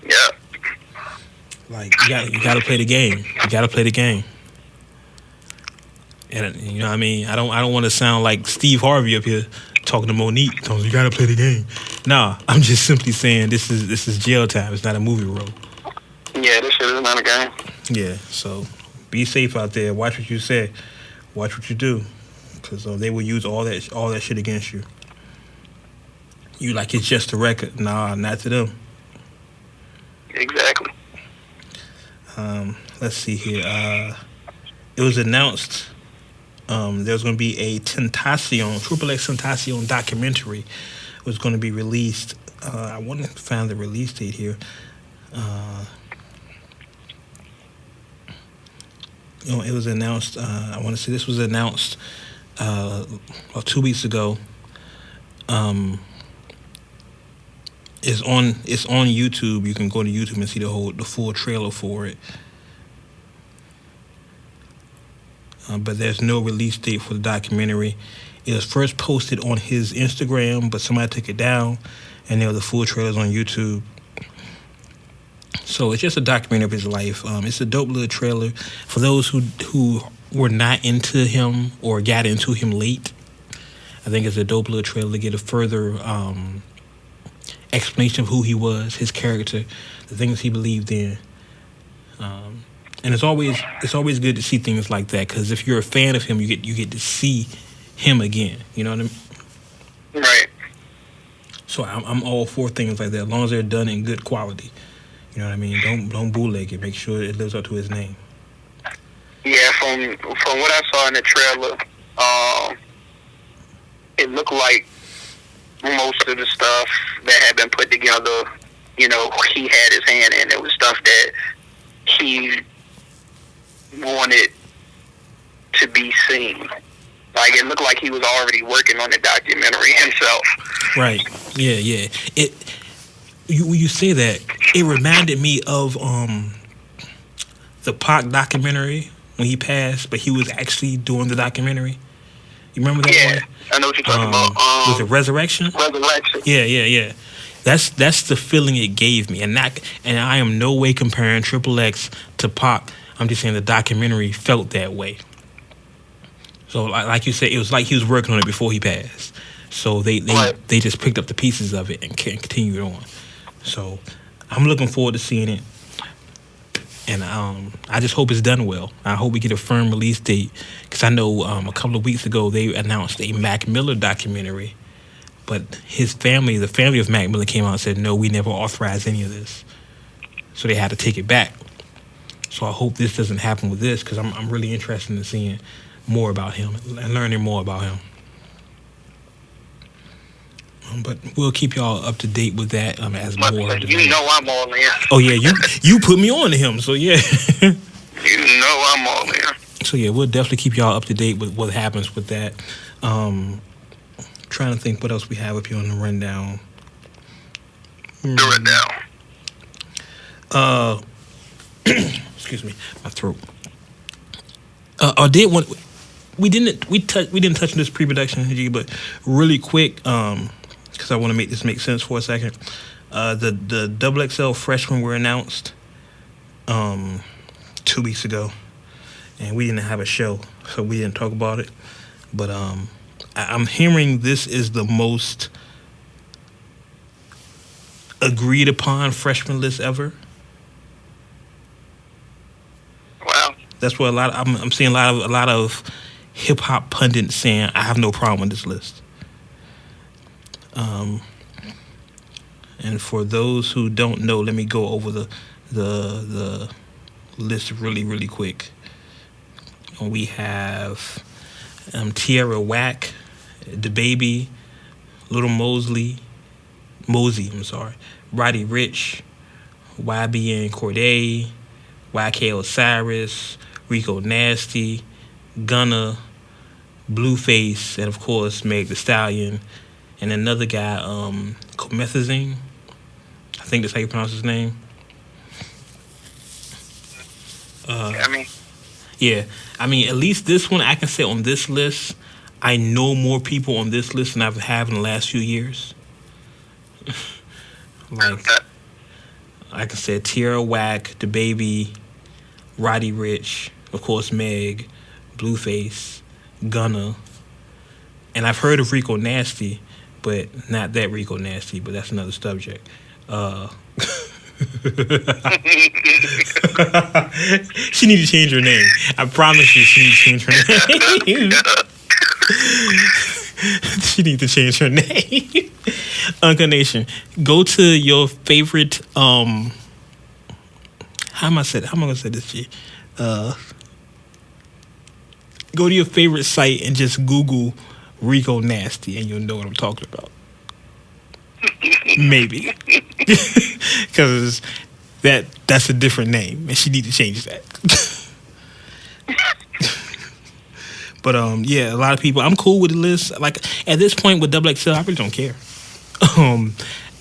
Speaker 2: Yeah.
Speaker 1: Like you gotta play the game. You gotta play the game. And you know what I mean? I don't want to sound like Steve Harvey up here talking to Monique. Telling you gotta play the game. Nah, I'm just simply saying this is jail time. It's not a movie role.
Speaker 2: Yeah, this shit is not a game.
Speaker 1: Yeah, so be safe out there. Watch what you say. Watch what you do, because they will use all that shit against you. You like it's just a record. Nah, not to them.
Speaker 2: Exactly.
Speaker 1: Let's see here. It was announced there's going to be a XXXtentacion documentary was going to be released. I want to find the release date here. It was announced. I want to say this was announced 2 weeks ago. It's on YouTube. You can go to YouTube and see the full trailer for it. But there's no release date for the documentary. It was first posted on his Instagram, but somebody took it down, and the full trailer's on YouTube. So it's just a documentary of his life. It's a dope little trailer for those who were not into him or got into him late. I think it's a dope little trailer to get a further explanation of who he was, his character, the things he believed in. And it's always good to see things like that, because if you're a fan of him, you get to see him again. You know what I mean?
Speaker 2: Right.
Speaker 1: So I'm all for things like that, as long as they're done in good quality. You know what I mean? Don't bootleg it. Make sure it lives up to his name.
Speaker 2: Yeah, from what I saw in the trailer, it looked like most of the stuff that had been put together, he had his hand in. It was stuff that he wanted to be seen. Like, it looked like he was already working on the documentary himself.
Speaker 1: Right. Yeah. When you say that, it reminded me of the Pac documentary when he passed, but he was actually doing the documentary. You remember that one?
Speaker 2: Yeah, I know what you're talking about.
Speaker 1: Was it Resurrection?
Speaker 2: Resurrection.
Speaker 1: Yeah. That's the feeling it gave me, and I am no way comparing XXX to Pac. I'm just saying the documentary felt that way. So, like you said, it was like he was working on it before he passed. So they just picked up the pieces of it and continued on. So I'm looking forward to seeing it, and I just hope it's done well. I hope we get a firm release date, because I know a couple of weeks ago they announced a Mac Miller documentary, but his family, the family of Mac Miller, came out and said, no, we never authorized any of this, so they had to take it back. So I hope this doesn't happen with this, because I'm really interested in seeing more about him and learning more about him. But we'll keep y'all up to date with that as more.
Speaker 2: You know I'm all in.
Speaker 1: Oh yeah, you put me on to him, so yeah.
Speaker 2: You know I'm all in.
Speaker 1: So yeah, we'll definitely keep y'all up to date with what happens with that. Trying to think what else we have up here on the rundown.
Speaker 2: Do it now.
Speaker 1: Excuse me, my throat. We didn't touch this pre-production, but really quick, because I want to make this make sense for a second. The XXL freshmen were announced 2 weeks ago, and we didn't have a show, so we didn't talk about it. But I'm hearing this is the most agreed upon freshman list ever.
Speaker 2: Wow.
Speaker 1: That's what I'm seeing a lot of hip hop pundits saying I have no problem with this list. And for those who don't know, let me go over the list really, really quick. We have Tierra Whack, DaBaby, Little Mosey, Roddy Ricch, YBN Cordae, YK Osiris, Rico Nasty, Gunna, Blueface, and of course Meg Thee Stallion, and another guy, Comethazine. I think that's how you pronounce his name. Yeah, I mean, at least this one I can say on this list, I know more people on this list than I've had in the last few years. Like I said, Tierra Whack, DaBaby, Roddy Ricch, of course Meg, Blueface, Gunna, and I've heard of Rico Nasty, but not that Rico Nasty, but that's another subject. She need to change her name. I promise you, she need to change her name. She need to change her name. Nation, go to your favorite. How am I gonna say this? G. Go to your favorite site and just Google Rico Nasty, and you'll know what I'm talking about. Maybe. Because that's a different name, and she need to change that. But yeah, a lot of people. I'm cool with the list. Like at this point with XXL, I really don't care.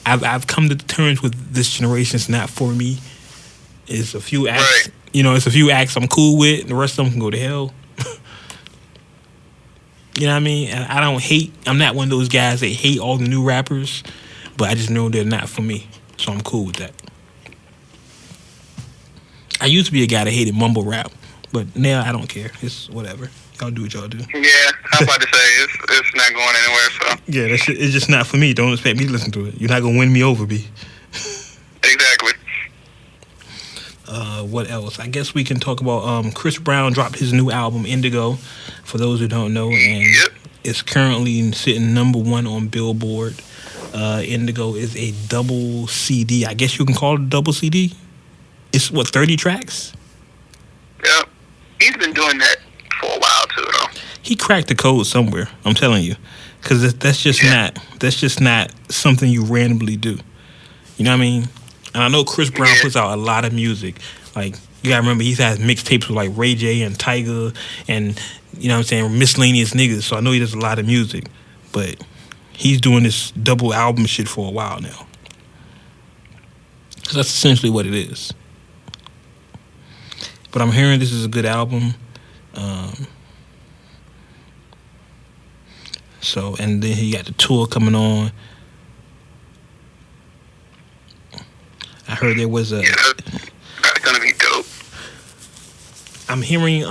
Speaker 1: I've come to terms with this generation. It's not for me. It's a few acts. Right. It's a few acts I'm cool with, and the rest of them can go to hell. You know what I mean? And I don't hate. I'm not one of those guys that hate all the new rappers, but I just know they're not for me, so I'm cool with that. I used to be a guy that hated mumble rap, but now I don't care. It's whatever. Y'all do what y'all do.
Speaker 2: Yeah, I'm about to say it's not going anywhere. So
Speaker 1: yeah, that shit, it's just not for me. Don't expect me to listen to it. You're not gonna win me over, B.
Speaker 2: Exactly.
Speaker 1: What else? I guess we can talk about Chris Brown dropped his new album Indigo. For those who don't know, and it's currently sitting number 1 on Billboard. Indigo is a double CD. I guess you can call it a double CD. It's 30 tracks?
Speaker 2: Yeah. He's been doing that for a while too, though.
Speaker 1: He cracked the code somewhere, I'm telling you. Because that's just not something you randomly do. You know what I mean? And I know Chris Brown puts out a lot of music. Like, you gotta remember, he's had mixtapes with like Ray J and Tyga and, you know what I'm saying, miscellaneous niggas. So I know he does a lot of music. But he's doing this double album shit for a while now. So that's essentially what it is. But I'm hearing this is a good album. And then he got the tour coming on. I heard there was a...
Speaker 2: Yeah, that's gonna be dope.
Speaker 1: I'm hearing,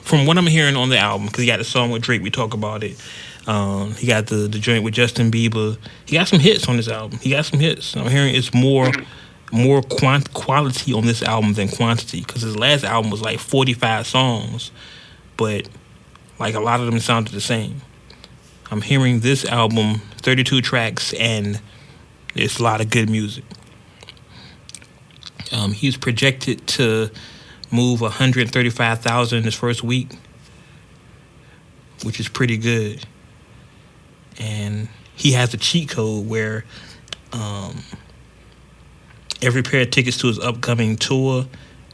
Speaker 1: from what I'm hearing on the album, because he got the song with Drake, we talk about it. He got the joint with Justin Bieber. He got some hits on this album. I'm hearing it's more quality on this album than quantity, because his last album was like 45 songs, but like a lot of them sounded the same. I'm hearing this album 32 tracks, and it's a lot of good music. He's projected to move 135,000 in his first week, which is pretty good. And he has a cheat code where every pair of tickets to his upcoming tour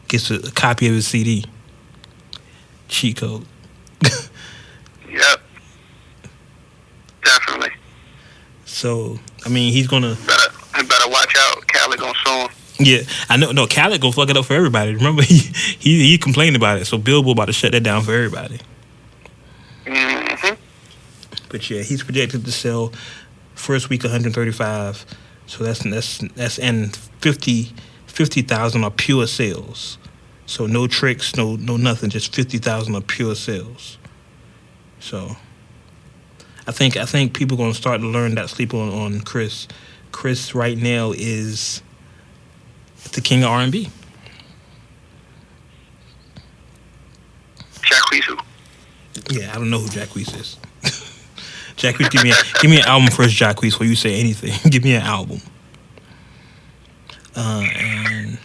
Speaker 1: gets a copy of his CD. Cheat code.
Speaker 2: Yep. Definitely.
Speaker 1: So, I mean, he's gonna.
Speaker 2: Better watch out. Khaled gonna sue him.
Speaker 1: Yeah, I know. No, Khaled gonna fuck it up for everybody. Remember, he complained about it. So Billboard about to shut that down for everybody.
Speaker 2: Mm-hmm.
Speaker 1: But yeah, he's projected to sell first week 135. So that's and 50,000 are pure sales. So no tricks, no nothing, just 50,000 are pure sales. So I think people are gonna start to learn that sleep on Chris. Chris right now is the king of R&B.
Speaker 2: Jacquees who?
Speaker 1: Yeah, I don't know who Jacquees is. Jacquees, give me an album first, Jacquees, before you say anything. Give me an album. And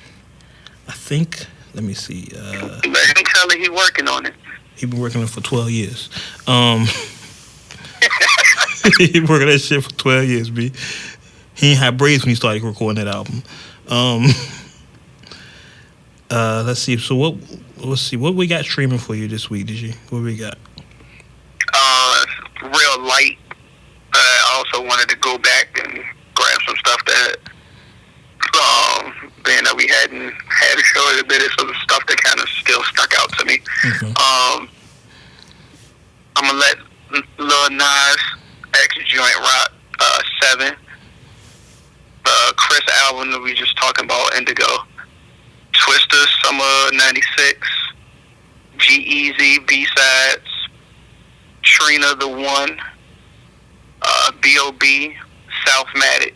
Speaker 1: I think, let me see.
Speaker 2: Let him tell it he working on it.
Speaker 1: He been working on it for 12 years. He been working that shit for 12 years, B. He ain't had braids when he started recording that album. Let's see. So what we got streaming for you this week, what we got?
Speaker 2: Real light. I also wanted to go back and grab some stuff that being that we hadn't had a show, a bit of some stuff that kind of still stuck out to me. Mm-hmm. I'm gonna let Lil Nas X Joint Rock 7. Chris album that we just talking about, Indigo. Twister Summer 96. G-Eazy B-Sides. Trina the One. B.O.B. Southmatic.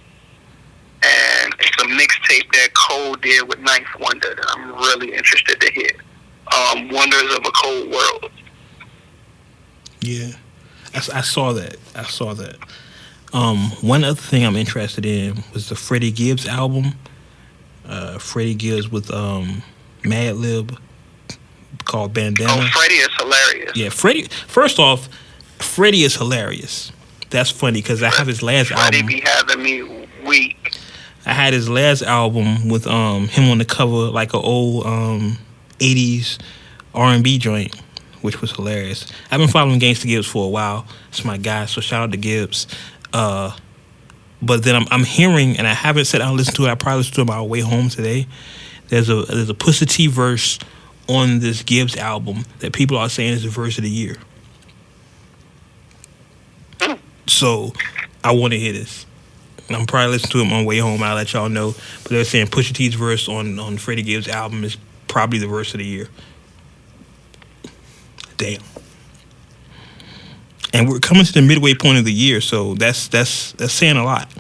Speaker 2: And it's a mixtape that Cole did with Ninth Wonder that I'm really interested to hear. Wonders of a Cold World.
Speaker 1: Yeah. I saw that. One other thing I'm interested in was the Freddie Gibbs album. Freddie Gibbs with Madlib called Bandana.
Speaker 2: Oh, Freddie is hilarious.
Speaker 1: Yeah, Freddie. First off, Freddie is hilarious. That's funny because I have his last album.
Speaker 2: Freddie be having me weak.
Speaker 1: I had his last album with him on the cover, like an old 80s R&B joint, which was hilarious. I've been following Gangsta Gibbs for a while. It's my guy, so shout out to Gibbs. But then I'm hearing, and I haven't sat down and listened to it. I probably listened to it on my way home today. There's a Pusha T verse on this Gibbs album that people are saying is the verse of the year. So I want to hear this. I'm probably listening to him on the way home. I'll let y'all know. But they're saying Pusha T's verse on Freddie Gibbs' album is probably the verse of the year. Damn. And we're coming to the midway point of the year, so that's saying a lot.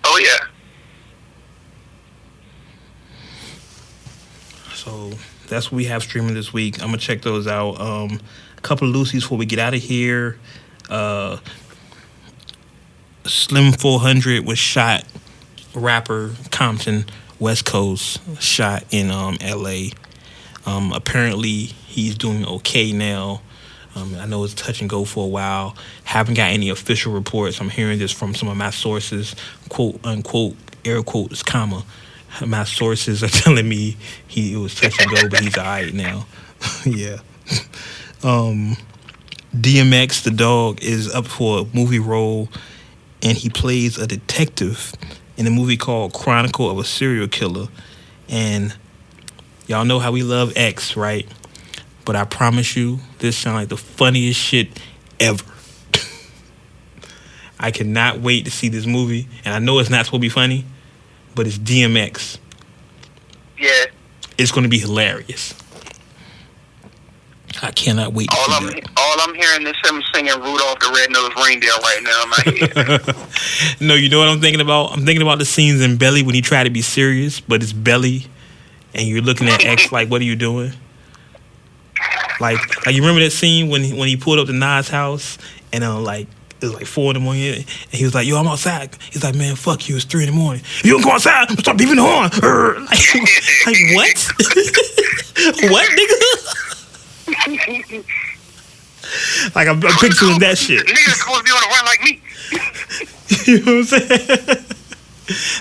Speaker 2: Oh yeah.
Speaker 1: So that's what we have streaming this week. I'm gonna check those out. A couple of loosies before we get out of here. Slim 400 was shot. Rapper Compton, West Coast, shot in LA. Apparently he's doing okay now. I know it's touch and go for a while. Haven't got any official reports. I'm hearing this from some of my sources, quote unquote, air quotes, comma. My sources are telling me it was touch and go, but he's all right now. Yeah. DMX, the dog, is up for a movie role, and he plays a detective in a movie called Chronicle of a Serial Killer. And y'all know how we love X, right? But I promise you, this sounds like the funniest shit ever. I cannot wait to see this movie. And I know it's not supposed to be funny, but it's DMX.
Speaker 2: Yeah.
Speaker 1: It's going to be hilarious. I cannot wait to see that.
Speaker 2: All I'm hearing is him singing Rudolph the Red-Nosed Reindeer right now in my head.
Speaker 1: No, you know what I'm thinking about? I'm thinking about the scenes in Belly when he tried to be serious, but it's Belly, and you're looking at X like, what are you doing? Like you remember that scene when he pulled up to Nas' house and it was like 4 in the morning and he was like, yo, I'm outside. He's like, man, fuck you, it's 3 in the morning. You don't go outside, start beeping the horn. Like what? What, nigga? Like I'm picturing that shit.
Speaker 2: Niggas supposed to be on the run like me.
Speaker 1: You know what I'm saying?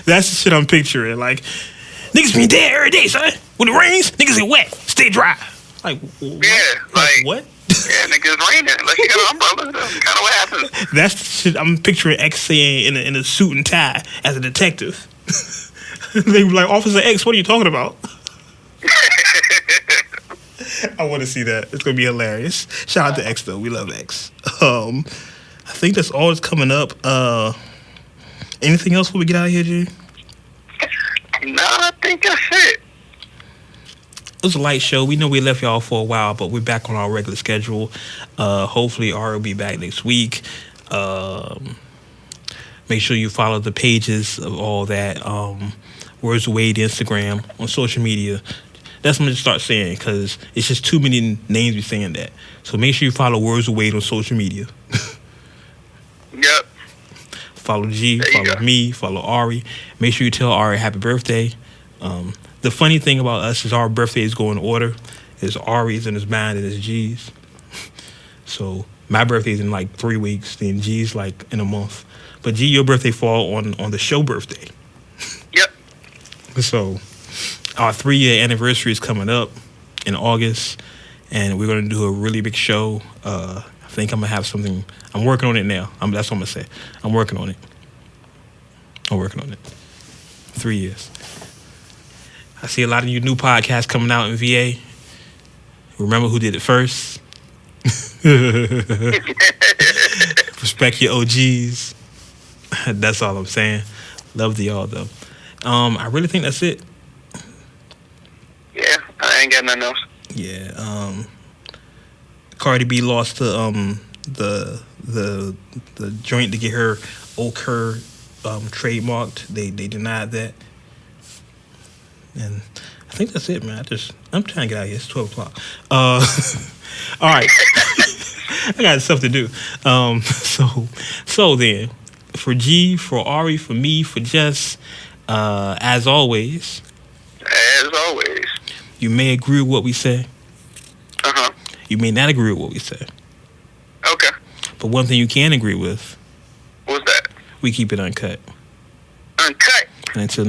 Speaker 1: That's the shit I'm picturing. Like, niggas be dead every day, son. When it rains, niggas get wet. Stay dry. Like, what?
Speaker 2: Yeah, like
Speaker 1: what?
Speaker 2: Yeah, niggas raining. Like, you got an umbrella. That's kind of what happens.
Speaker 1: That's the shit I'm picturing X saying in a suit and tie as a detective. They be like, Officer X, what are you talking about? I want to see that. It's going to be hilarious. Shout out to X, though. We love X. I think that's all that's coming up. Anything else before we get out of here, G?
Speaker 2: No, I think that's it.
Speaker 1: It was a light show. We know we left y'all for a while, but we're back on our regular schedule. Hopefully, Ari will be back next week. Make sure you follow the pages of all that. WordsWithWade Instagram on social media. That's what I'm going to start saying because it's just too many names be saying that. So make sure you follow WordsWithWade on social media.
Speaker 2: Yep.
Speaker 1: Follow G, follow me, follow Ari. Make sure you tell Ari happy birthday. The funny thing about us is our birthdays go in order. It's Ari's and it's mine and it's G's. So my birthday's in like 3 weeks, then G's like in a month. But G, your birthday fall on the show birthday.
Speaker 2: Yep.
Speaker 1: So our 3-year anniversary is coming up in August, and we're gonna do a really big show. I think I'm gonna have something. I'm working on it now. That's what I'm gonna say. I'm working on it. 3 years. I see a lot of you new podcasts coming out in VA. Remember who did it first. Respect your OGs. That's all I'm saying. Love to y'all though. I really think that's it.
Speaker 2: Yeah, I ain't got nothing else.
Speaker 1: Yeah. Cardi B lost to the joint to get her Okur trademarked. They denied that. And I think that's it, man. I'm trying to get out of here. It's 12 o'clock. All right. I got stuff to do. So then, for G, for Ari, for me, for Jess, as always.
Speaker 2: As always.
Speaker 1: You may agree with what we say.
Speaker 2: Uh-huh.
Speaker 1: You may not agree with what we say.
Speaker 2: Okay.
Speaker 1: But one thing you can agree with.
Speaker 2: What's that?
Speaker 1: We keep it uncut.
Speaker 2: Uncut.
Speaker 1: And until